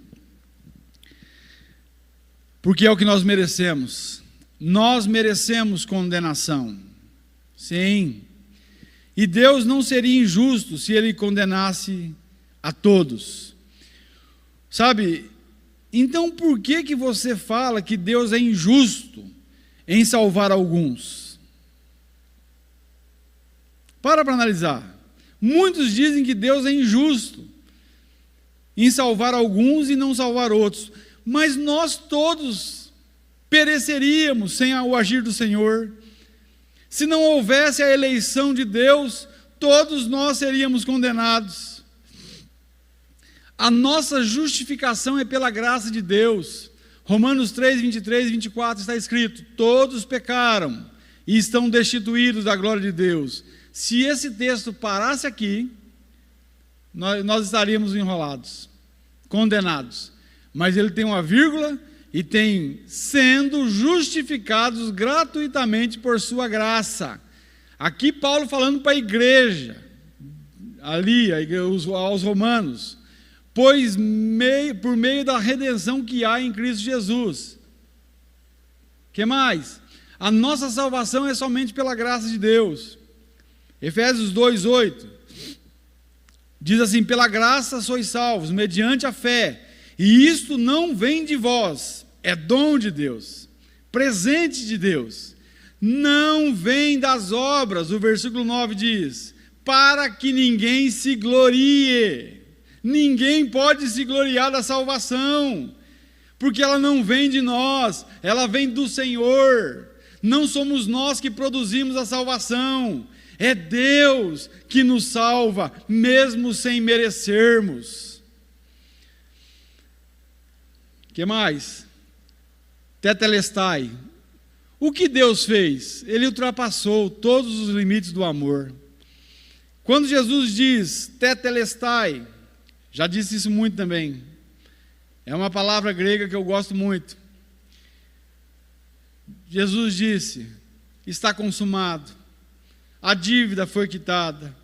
Porque é o que nós merecemos. Nós merecemos condenação. Sim. E Deus não seria injusto se Ele condenasse a todos. Sabe, então por que você fala que Deus é injusto em salvar alguns? Para analisar. Muitos dizem que Deus é injusto em salvar alguns e não salvar outros. Mas nós todos pereceríamos sem o agir do Senhor. Se não houvesse a eleição de Deus, todos nós seríamos condenados. A nossa justificação é pela graça de Deus. Romanos 3, 23 e 24 está escrito: todos pecaram e estão destituídos da glória de Deus. Se esse texto parasse aqui, nós estaríamos enrolados, condenados. Mas ele tem uma vírgula e tem: sendo justificados gratuitamente por sua graça. Aqui Paulo falando para a igreja, ali aos romanos, pois por meio da redenção que há em Cristo Jesus. Que mais? A nossa salvação é somente pela graça de Deus. Efésios 2:8 diz assim: pela graça sois salvos, mediante a fé, e isto não vem de vós, é dom de Deus, presente de Deus, não vem das obras. O versículo 9 diz: para que ninguém se glorie. Ninguém pode se gloriar da salvação, porque ela não vem de nós, ela vem do Senhor. Não somos nós que produzimos a salvação, é Deus que nos salva, mesmo sem merecermos. O que mais? Tetelestai. O que Deus fez? Ele ultrapassou todos os limites do amor. Quando Jesus diz tetelestai, já disse isso muito também, é uma palavra grega que eu gosto muito. Jesus disse: está consumado, a dívida foi quitada.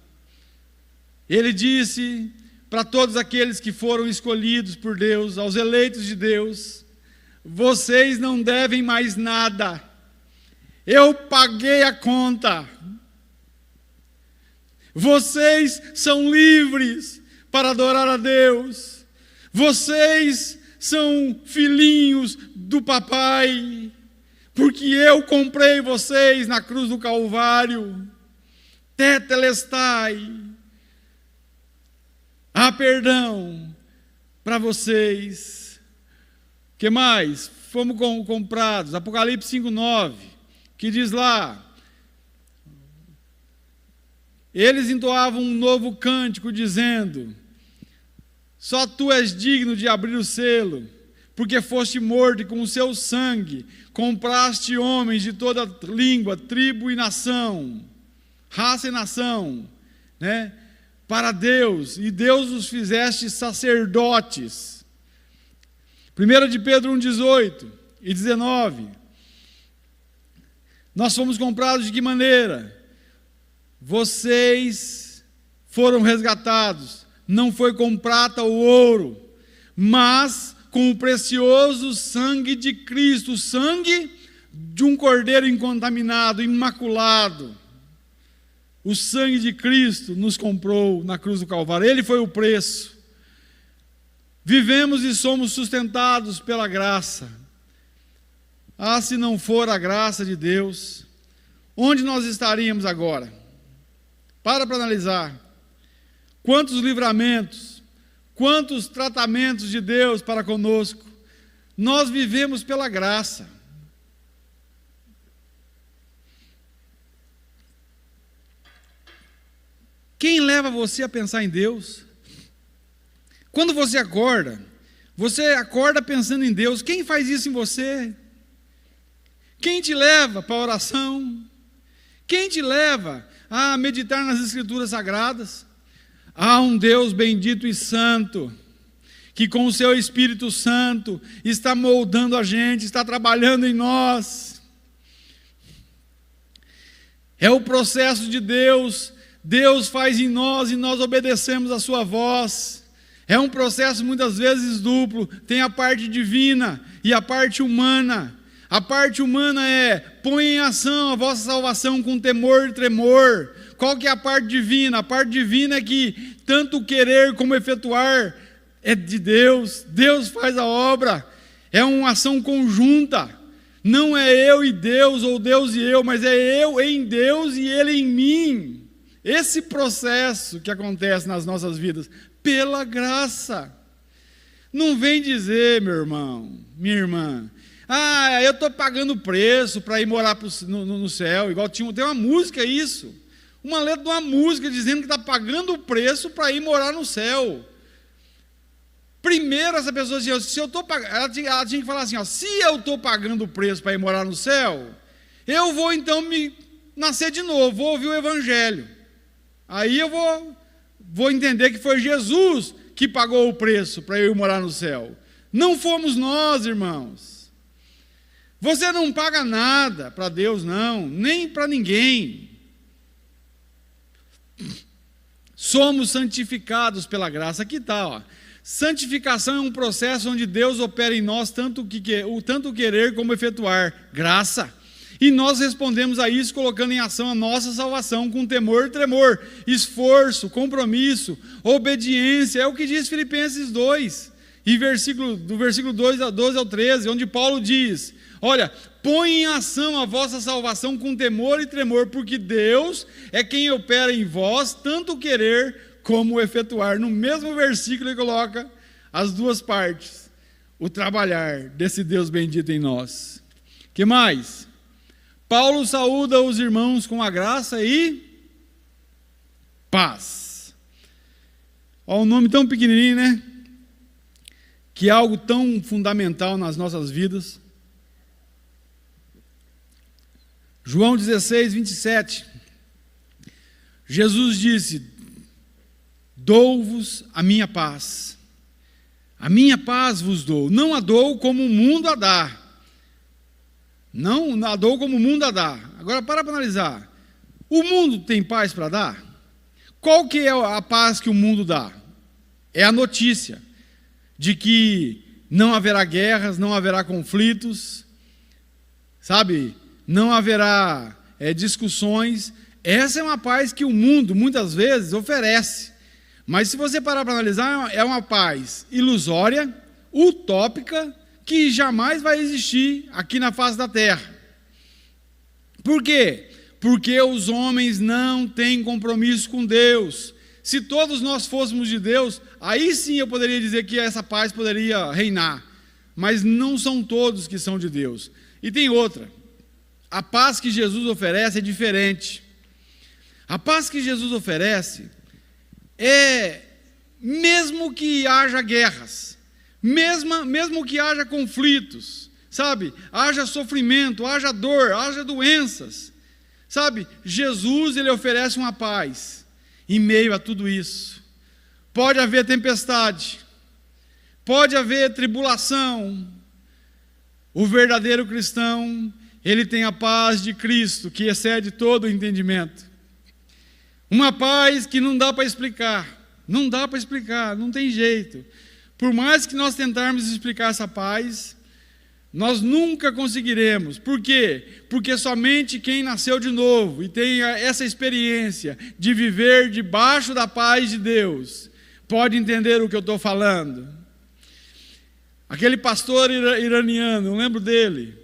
Ele disse para todos aqueles que foram escolhidos por Deus, aos eleitos de Deus: vocês não devem mais nada, eu paguei a conta, vocês são livres para adorar a Deus, vocês são filhinhos do papai, porque eu comprei vocês na cruz do Calvário. Tetelestai, há perdão para vocês. O que mais? Fomos comprados. Apocalipse 5:9, que diz lá: eles entoavam um novo cântico dizendo: só tu és digno de abrir o selo, porque foste morto e com o seu sangue compraste homens de toda língua, tribo e nação, raça e nação, né? Para Deus, e Deus os fizeste sacerdotes. 1 de Pedro 1:18 e 19. Nós fomos comprados de que maneira? Vocês foram resgatados, não foi com prata ou ouro, mas com o precioso sangue de Cristo, o sangue de um cordeiro incontaminado, imaculado. O sangue de Cristo nos comprou na cruz do Calvário, ele foi o preço. Vivemos e somos sustentados pela graça. Ah, se não for a graça de Deus, onde nós estaríamos agora? Para analisar. Quantos livramentos, quantos tratamentos de Deus para conosco. Nós vivemos pela graça. Quem leva você a pensar em Deus? Quando você acorda pensando em Deus. Quem faz isso em você? Quem te leva para a oração? Quem te leva a meditar nas Escrituras Sagradas? Há um Deus bendito e santo, que com o seu Espírito Santo está moldando a gente, está trabalhando em nós. É o processo de Deus. Deus faz em nós e nós obedecemos a sua voz. É um processo muitas vezes duplo. Tem a parte divina e a parte humana. A parte humana é: põe em ação a vossa salvação com temor e tremor. Qual que é a parte divina? A parte divina é que tanto querer como efetuar é de Deus. Deus faz a obra. É uma ação conjunta. Não é eu e Deus, ou Deus e eu, mas é eu em Deus e Ele em mim. Esse processo que acontece nas nossas vidas, pela graça. Não vem dizer, meu irmão, minha irmã, eu estou pagando preço para ir morar no céu. Igual tem uma música isso. Uma letra de uma música dizendo que está pagando o preço para ir morar no céu. Primeiro essa pessoa dizia, se eu estou pagando, ela tinha que falar assim, se eu estou pagando o preço para ir morar no céu, eu vou então me nascer de novo, vou ouvir o Evangelho. Aí eu vou entender que foi Jesus que pagou o preço para eu ir morar no céu. Não fomos nós, irmãos. Você não paga nada para Deus, não, nem para ninguém. Somos santificados pela graça. Aqui está, ó. Santificação é um processo onde Deus opera em nós tanto querer como efetuar. Graça. E nós respondemos a isso colocando em ação a nossa salvação com temor e tremor, esforço, compromisso, obediência. É o que diz Filipenses 2, e do versículo 12 ao 13, onde Paulo diz, olha, põe em ação a vossa salvação com temor e tremor, porque Deus é quem opera em vós tanto querer como efetuar. No mesmo versículo ele coloca as duas partes, o trabalhar desse Deus bendito em nós. Que mais? Paulo saúda os irmãos com a graça e paz. Olha um nome tão pequenininho, né? Que é algo tão fundamental nas nossas vidas. João 16, 27. Jesus disse, dou-vos a minha paz vos dou, não a dou como o mundo a dá. Não a dou como o mundo a dá. Agora para analisar, o mundo tem paz para dar? Qual que é a paz que o mundo dá? É a notícia de que não haverá guerras, não haverá conflitos, sabe? Não haverá discussões. Essa é uma paz que o mundo muitas vezes oferece. Mas se você parar para analisar, é uma paz ilusória, utópica, que jamais vai existir aqui na face da terra. Por quê? Porque os homens não têm compromisso com Deus. Se todos nós fôssemos de Deus, aí sim eu poderia dizer que essa paz poderia reinar. Mas não são todos que são de Deus. E tem outra. A paz que Jesus oferece é diferente. A paz que Jesus oferece é, mesmo que haja guerras, mesmo que haja conflitos, sabe, haja sofrimento, haja dor, haja doenças, sabe, Jesus ele oferece uma paz em meio a tudo isso. Pode haver tempestade, pode haver tribulação, o verdadeiro cristão, ele tem a paz de Cristo, que excede todo o entendimento. Uma paz que não dá para explicar. Não dá para explicar, não tem jeito. Por mais que nós tentarmos explicar essa paz, nós nunca conseguiremos. Por quê? Porque somente quem nasceu de novo e tem essa experiência de viver debaixo da paz de Deus pode entender o que eu estou falando. Aquele pastor iraniano, eu lembro dele,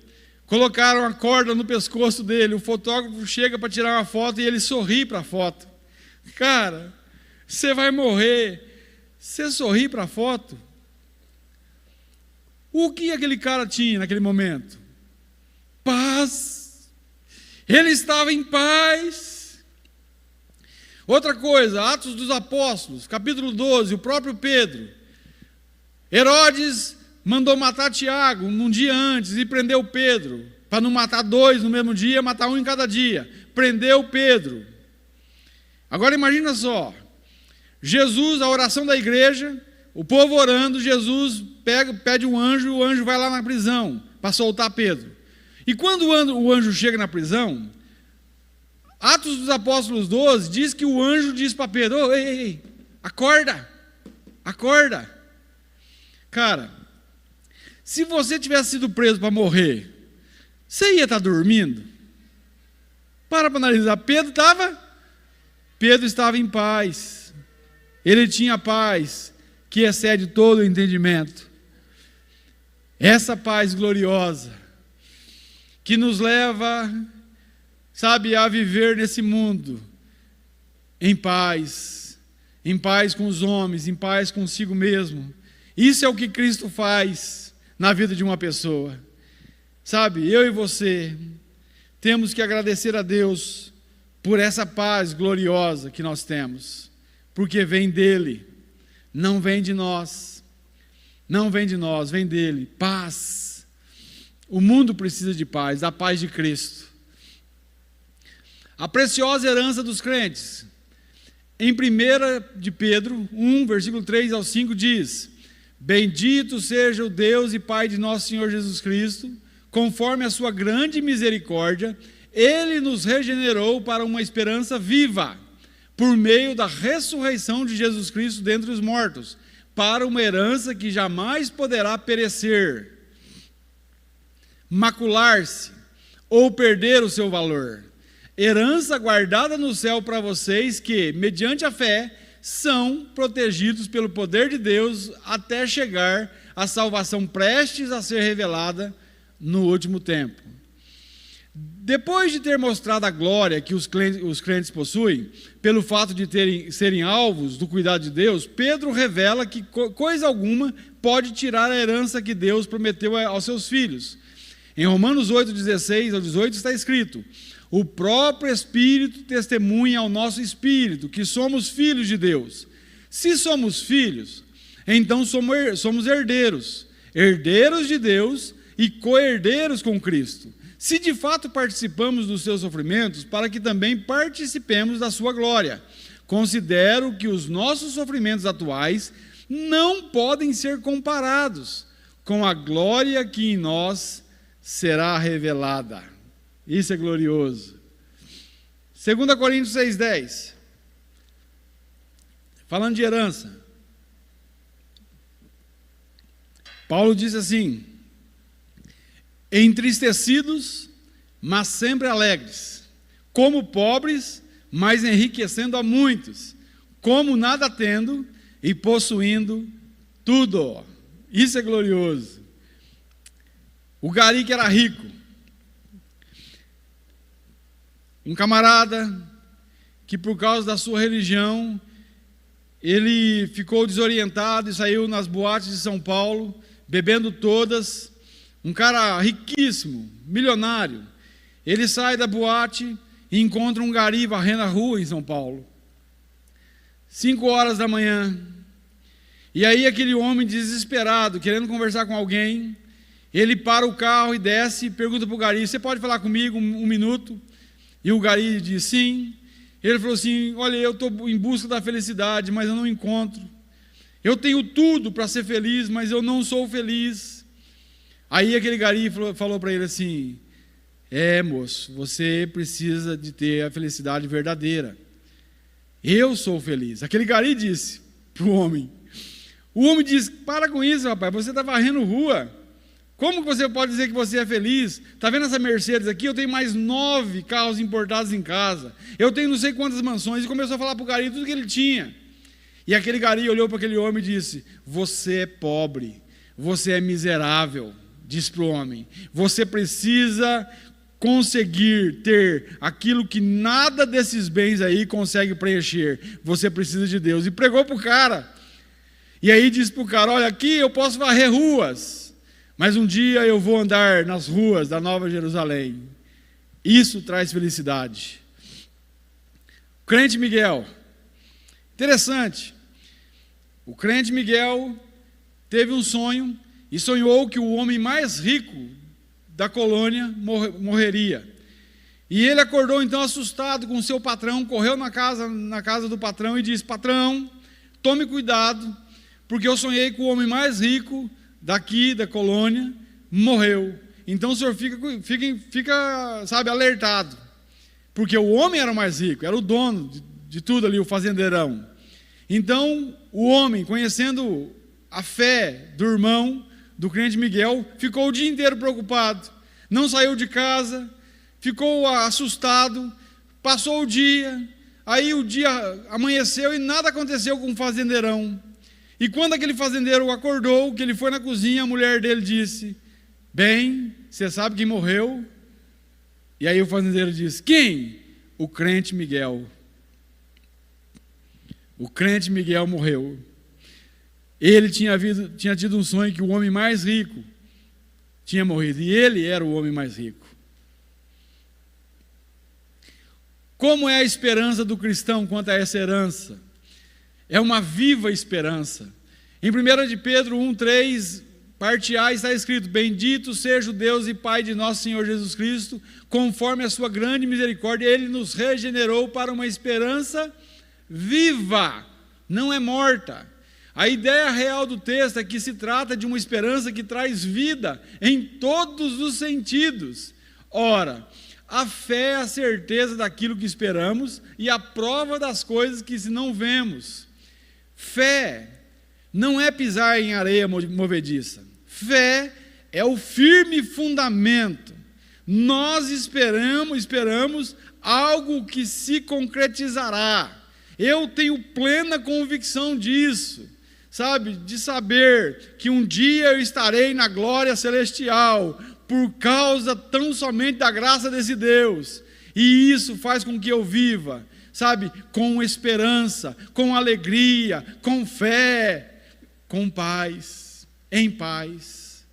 colocaram a corda no pescoço dele, o fotógrafo chega para tirar uma foto e ele sorri para a foto. Cara, você vai morrer, você sorri para a foto? O que aquele cara tinha naquele momento? Paz. Ele estava em paz. Outra coisa, Atos dos Apóstolos, capítulo 12, o próprio Pedro. Herodes mandou matar Tiago num dia antes e prendeu Pedro, para não matar dois no mesmo dia, matar um em cada dia. Prendeu Pedro. Agora imagina só, Jesus, a oração da igreja, o povo orando, Jesus pede um anjo e o anjo vai lá na prisão para soltar Pedro. E quando o anjo chega na prisão, Atos dos Apóstolos 12 diz que o anjo diz para Pedro: "Ô, ei, acorda, acorda." Cara, se você tivesse sido preso para morrer, você ia estar dormindo? Para analisar, Pedro estava em paz. Ele tinha paz que excede todo o entendimento. Essa paz gloriosa que nos leva, sabe, a viver nesse mundo em paz com os homens, em paz consigo mesmo. Isso é o que Cristo faz na vida de uma pessoa. Sabe, eu e você temos que agradecer a Deus por essa paz gloriosa que nós temos, porque vem dele, não vem de nós, não vem de nós, vem dele. Paz. O mundo precisa de paz, da paz de Cristo. A preciosa herança dos crentes. Em 1 de Pedro 1, versículo 3 ao 5 diz: "Bendito seja o Deus e Pai de nosso Senhor Jesus Cristo, conforme a sua grande misericórdia, Ele nos regenerou para uma esperança viva, por meio da ressurreição de Jesus Cristo dentre os mortos, para uma herança que jamais poderá perecer, macular-se ou perder o seu valor. Herança guardada no céu para vocês que, mediante a fé, são protegidos pelo poder de Deus até chegar à salvação prestes a ser revelada no último tempo." Depois de ter mostrado a glória que os crentes possuem, pelo fato de serem alvos do cuidado de Deus, Pedro revela que coisa alguma pode tirar a herança que Deus prometeu aos seus filhos. Em Romanos 8, 16 ao 18 está escrito: "O próprio Espírito testemunha ao nosso espírito que somos filhos de Deus. Se somos filhos, então somos herdeiros, herdeiros de Deus e co-herdeiros com Cristo. Se de fato participamos dos seus sofrimentos, para que também participemos da sua glória. Considero que os nossos sofrimentos atuais não podem ser comparados com a glória que em nós será revelada." Isso é glorioso. 2 Coríntios 6,10. Falando de herança, Paulo diz assim: "Entristecidos, mas sempre alegres, como pobres, mas enriquecendo a muitos, como nada tendo e possuindo tudo." Isso é glorioso. O gari que era rico, um camarada que por causa da sua religião, ele ficou desorientado e saiu nas boates de São Paulo, bebendo todas. Um cara riquíssimo, milionário. Ele sai da boate e encontra um gari varrendo a rua em São Paulo. 5 horas da manhã. E aí aquele homem desesperado, querendo conversar com alguém, ele para o carro e desce e pergunta para o gari: "Você pode falar comigo um minuto?" E o gari diz sim. Ele falou assim: "Olha, eu estou em busca da felicidade, mas eu não encontro. Eu tenho tudo para ser feliz, mas eu não sou feliz." Aí aquele gari falou para ele assim: "Moço, você precisa de ter a felicidade verdadeira. Eu sou feliz. Aquele gari disse para o homem. O homem disse, para com isso, rapaz, você está varrendo rua. Como que você pode dizer que você é feliz? Está vendo essa Mercedes aqui? Eu tenho mais 9 carros importados em casa. Eu tenho não sei quantas mansões. E começou a falar para o gari tudo que ele tinha. E aquele gari olhou para aquele homem e disse, você é pobre, você é miserável, disse para o homem. Você precisa conseguir ter aquilo que nada desses bens aí consegue preencher. Você precisa de Deus. E pregou para o cara. E aí disse para o cara, olha, aqui eu posso varrer ruas, mas um dia eu vou andar nas ruas da Nova Jerusalém. Isso traz felicidade. O crente Miguel. Interessante. O crente Miguel teve um sonho e sonhou que o homem mais rico da colônia morreria. E ele acordou então assustado com o seu patrão, correu na casa do patrão e disse, patrão, tome cuidado, porque eu sonhei que o homem mais rico daqui da colônia morreu. Então o senhor fica, sabe, alertado. Porque o homem era o mais rico, era o dono de tudo ali, o fazendeirão. Então o homem, conhecendo a fé do irmão, do crente Miguel, ficou o dia inteiro preocupado. Não saiu de casa, ficou assustado, passou o dia. Aí o dia amanheceu e nada aconteceu com o fazendeirão. E quando aquele fazendeiro acordou, que ele foi na cozinha, a mulher dele disse, bem, você sabe quem morreu? E aí o fazendeiro disse, quem? O crente Miguel. O crente Miguel morreu. Ele tinha tido um sonho que o homem mais rico tinha morrido. E ele era o homem mais rico. Como é a esperança do cristão quanto a essa herança? É uma viva esperança. Em 1 de Pedro 1,3, parte A, está escrito, bendito seja o Deus e Pai de nosso Senhor Jesus Cristo, conforme a sua grande misericórdia, Ele nos regenerou para uma esperança viva, não é morta. A ideia real do texto é que se trata de uma esperança que traz vida em todos os sentidos. Ora, a fé é a certeza daquilo que esperamos e a prova das coisas que se não vemos. Fé não é pisar em areia movediça. Fé é o firme fundamento. Nós esperamos algo que se concretizará. Eu tenho plena convicção disso, sabe? De saber que um dia eu estarei na glória celestial, por causa tão somente da graça desse Deus. E isso faz com que eu viva, sabe? Com esperança, com alegria, com fé, com paz, em paz.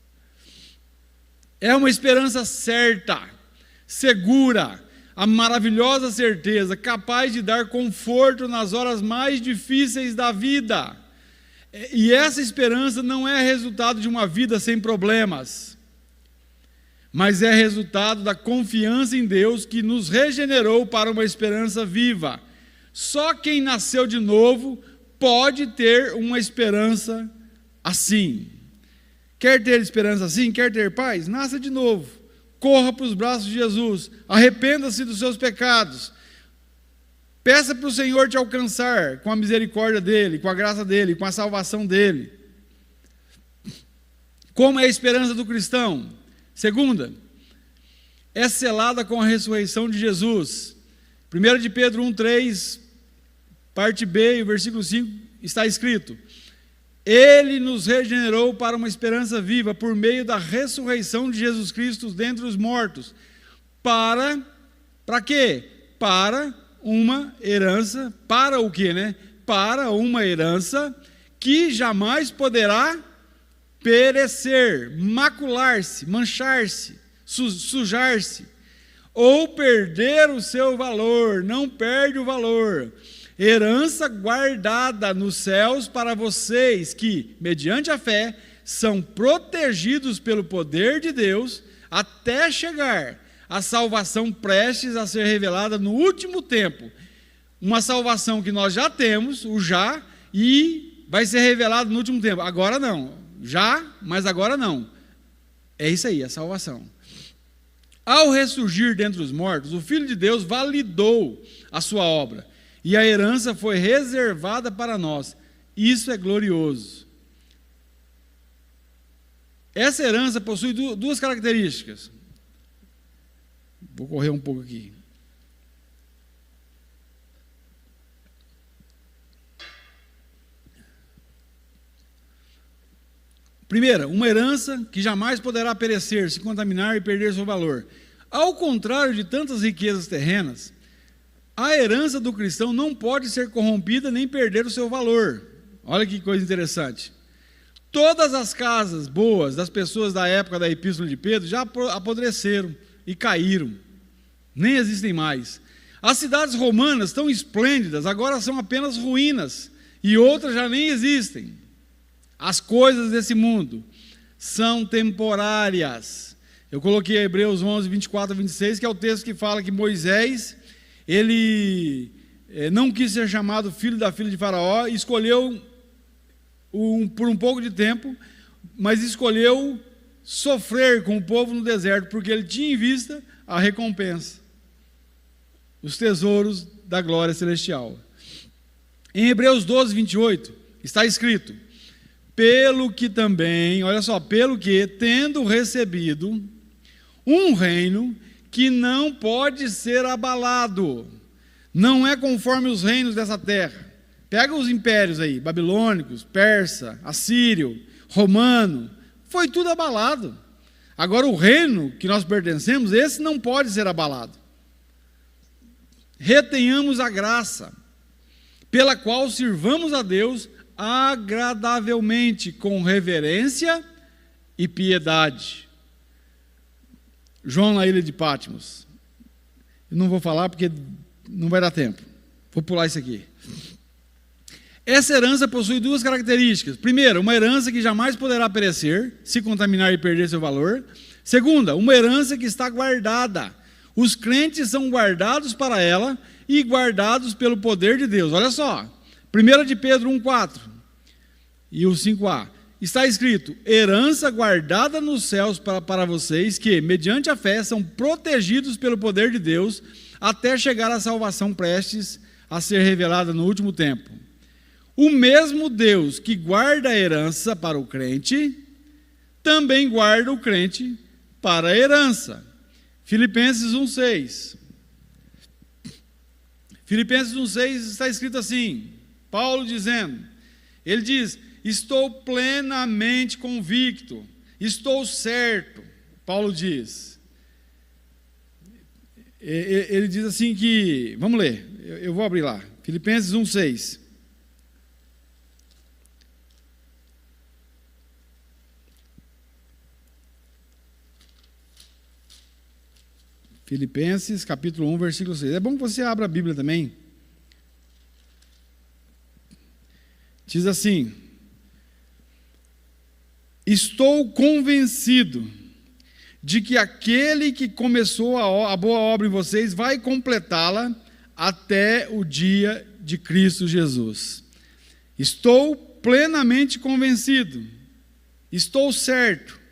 É uma esperança certa, segura, a maravilhosa certeza, capaz de dar conforto nas horas mais difíceis da vida. E essa esperança não é resultado de uma vida sem problemas, mas é resultado da confiança em Deus que nos regenerou para uma esperança viva. Só quem nasceu de novo pode ter uma esperança assim. Quer ter esperança assim? Quer ter paz? Nasça de novo. Corra para os braços de Jesus, arrependa-se dos seus pecados, peça para o Senhor te alcançar com a misericórdia dEle, com a graça dEle, com a salvação dEle. Como é a esperança do cristão? Segunda, é selada com a ressurreição de Jesus. 1 de Pedro 1,3, parte B, o versículo 5, está escrito, Ele nos regenerou para uma esperança viva, por meio da ressurreição de Jesus Cristo dentre os mortos. Para quê? Para uma herança, para o quê, né? Para uma herança que jamais poderá perecer, macular-se, manchar-se, sujar-se, ou perder o seu valor, não perde o valor. Herança guardada nos céus para vocês que, mediante a fé, são protegidos pelo poder de Deus até chegar a salvação prestes a ser revelada no último tempo. Uma salvação que nós já temos, o já, e vai ser revelado no último tempo. Agora não. Já, mas agora não. É isso aí, a salvação. Ao ressurgir dentre os mortos, o Filho de Deus validou a sua obra. e a herança foi reservada para nós. Isso é glorioso. Essa herança possui duas características. Vou correr um pouco aqui. Primeira, uma herança que jamais poderá perecer, se contaminar e perder seu valor. Ao contrário de tantas riquezas terrenas, a herança do cristão não pode ser corrompida nem perder o seu valor. Olha que coisa interessante. Todas as casas boas das pessoas da época da Epístola de Pedro já apodreceram e caíram. Nem existem mais. As cidades romanas, tão esplêndidas, agora são apenas ruínas, e outras já nem existem. As coisas desse mundo são temporárias. Eu coloquei Hebreus 11, 24 a 26, que é o texto que fala que Moisés, ele não quis ser chamado filho da filha de Faraó, escolheu por um pouco de tempo, mas escolheu sofrer com o povo no deserto, porque ele tinha em vista a recompensa, os tesouros da glória celestial. Em Hebreus 12, 28, está escrito: pelo que também, olha só, pelo que, tendo recebido um reino que não pode ser abalado, não é conforme os reinos dessa terra. Pega os impérios aí, babilônicos, persa, assírio, romano, foi tudo abalado. Agora o reino que nós pertencemos, esse não pode ser abalado. Retenhamos a graça, pela qual sirvamos a Deus agradavelmente, com reverência e piedade. João na ilha de Patmos. Eu não vou falar porque não vai dar tempo. Vou pular isso aqui. Essa herança possui duas características. Primeira, uma herança que jamais poderá perecer, se contaminar e perder seu valor. Segunda, uma herança que está guardada. Os crentes são guardados para ela e guardados pelo poder de Deus. Olha só. 1 de Pedro 1,4 e o 5a, está escrito: herança guardada nos céus para vocês, que, mediante a fé, são protegidos pelo poder de Deus, até chegar à salvação prestes a ser revelada no último tempo. O mesmo Deus que guarda a herança para o crente, também guarda o crente para a herança. Filipenses 1,6. Filipenses 1,6 está escrito assim, Paulo dizendo, ele diz: estou plenamente convicto, estou certo. Paulo diz, ele diz assim que, vamos ler, eu vou abrir lá, Filipenses 1,6. Filipenses capítulo 1, versículo 6. É bom que você abra a Bíblia também. Diz assim: estou convencido de que aquele que começou a boa obra em vocês vai completá-la até o dia de Cristo Jesus. Estou plenamente convencido, estou certo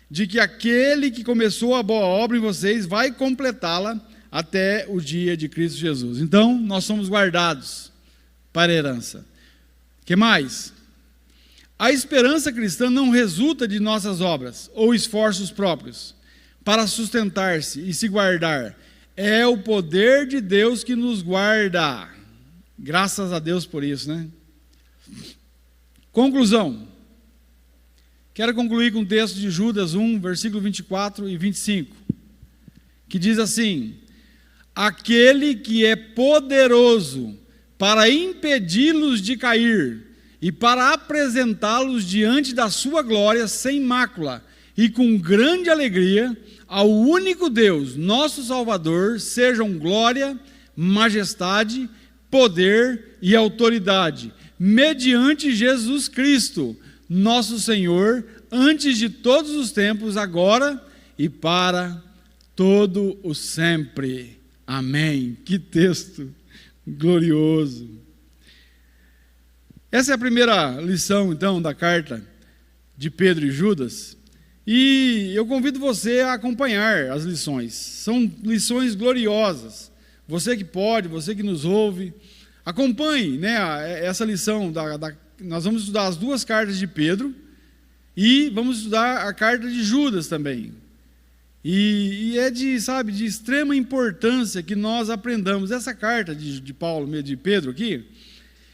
de que aquele que começou a boa obra em vocês vai completá-la até o dia de Cristo Jesus. Então, nós somos guardados para a herança. O que mais? A esperança cristã não resulta de nossas obras ou esforços próprios para sustentar-se e se guardar. É o poder de Deus que nos guarda. Graças a Deus por isso, né? Conclusão. Quero concluir com o texto de Judas 1, versículo 24 e 25, que diz assim: aquele que é poderoso para impedi-los de cair e para apresentá-los diante da sua glória sem mácula e com grande alegria, ao único Deus, nosso Salvador, sejam glória, majestade, poder e autoridade, mediante Jesus Cristo, nosso Senhor, antes de todos os tempos, agora e para todo o sempre. Amém. Que texto glorioso. Essa é a primeira lição, então, da carta de Pedro e Judas. E eu convido você a acompanhar as lições. São lições gloriosas. Você que pode, você que nos ouve, Acompanhe, né, essa lição. Nós vamos estudar as 2 cartas de Pedro e vamos estudar a carta de Judas também. E é de extrema importância que nós aprendamos. Essa carta de Paulo, de Pedro aqui,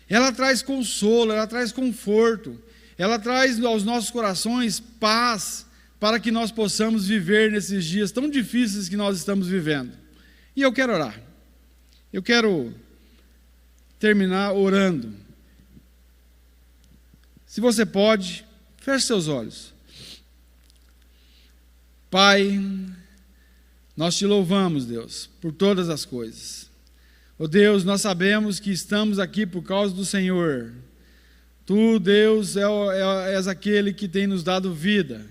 ela traz consolo, ela traz conforto, ela traz aos nossos corações paz, para que nós possamos viver nesses dias tão difíceis que nós estamos vivendo. E eu quero orar. Eu quero terminar orando. Se você pode, feche seus olhos. Pai, nós te louvamos, Deus, por todas as coisas. Ó Deus, nós sabemos que estamos aqui por causa do Senhor. Tu, Deus, és aquele que tem nos dado vida.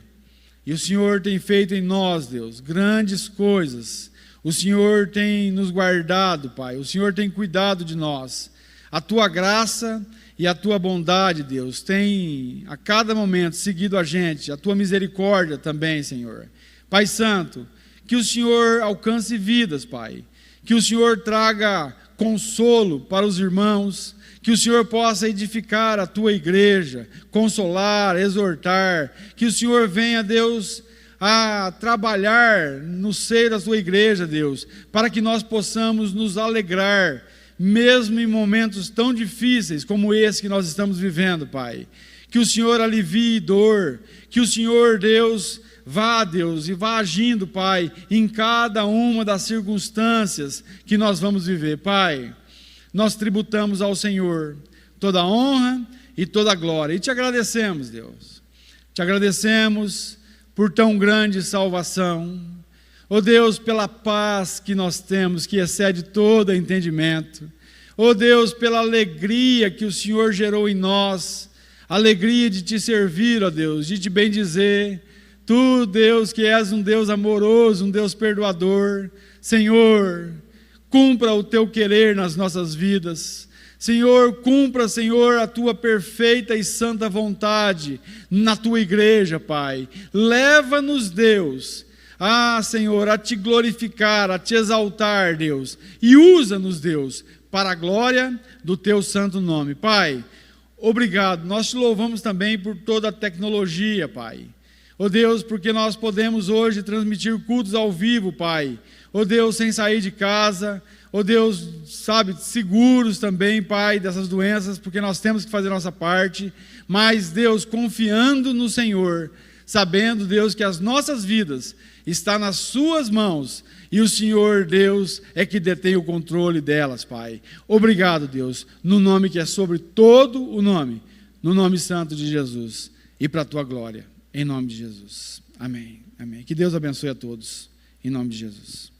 E o Senhor tem feito em nós, Deus, grandes coisas. O Senhor tem nos guardado, Pai. O Senhor tem cuidado de nós. A Tua graça e a Tua bondade, Deus, tem a cada momento seguido a gente. A Tua misericórdia também, Senhor. Pai Santo, que o Senhor alcance vidas, Pai. Que o Senhor traga consolo para os irmãos. Que o Senhor possa edificar a Tua igreja, consolar, exortar. Que o Senhor venha, Deus, a trabalhar no seio da Tua igreja, Deus, para que nós possamos nos alegrar, mesmo em momentos tão difíceis como esse que nós estamos vivendo, Pai. Que o Senhor alivie dor, que o Senhor, Deus, vá, Deus, e vá agindo, Pai, em cada uma das circunstâncias que nós vamos viver, Pai. Nós tributamos ao Senhor toda a honra e toda a glória, e te agradecemos, Deus. Te agradecemos por tão grande salvação. Ó Deus, pela paz que nós temos, que excede todo entendimento. Ó Deus, pela alegria que o Senhor gerou em nós, alegria de te servir, ó Deus, de te bendizer. Tu, Deus, que és um Deus amoroso, um Deus perdoador. Senhor, cumpra o teu querer nas nossas vidas. Senhor, cumpra, Senhor, a tua perfeita e santa vontade na tua igreja, Pai. Leva-nos, Deus, Senhor, a te glorificar, a te exaltar, Deus. E usa-nos, Deus, para a glória do teu santo nome. Pai, obrigado. Nós te louvamos também por toda a tecnologia, Pai. Ó Deus, porque nós podemos hoje transmitir cultos ao vivo, Pai. Ó Deus, sem sair de casa. Ó Deus, seguros também, Pai, dessas doenças, porque nós temos que fazer a nossa parte. Mas, Deus, confiando no Senhor, sabendo, Deus, que as nossas vidas estão nas suas mãos. E o Senhor, Deus, é que detém o controle delas, Pai. Obrigado, Deus, no nome que é sobre todo o nome, no nome santo de Jesus. E para a tua glória. Em nome de Jesus. Amém. Amém. Que Deus abençoe a todos. Em nome de Jesus.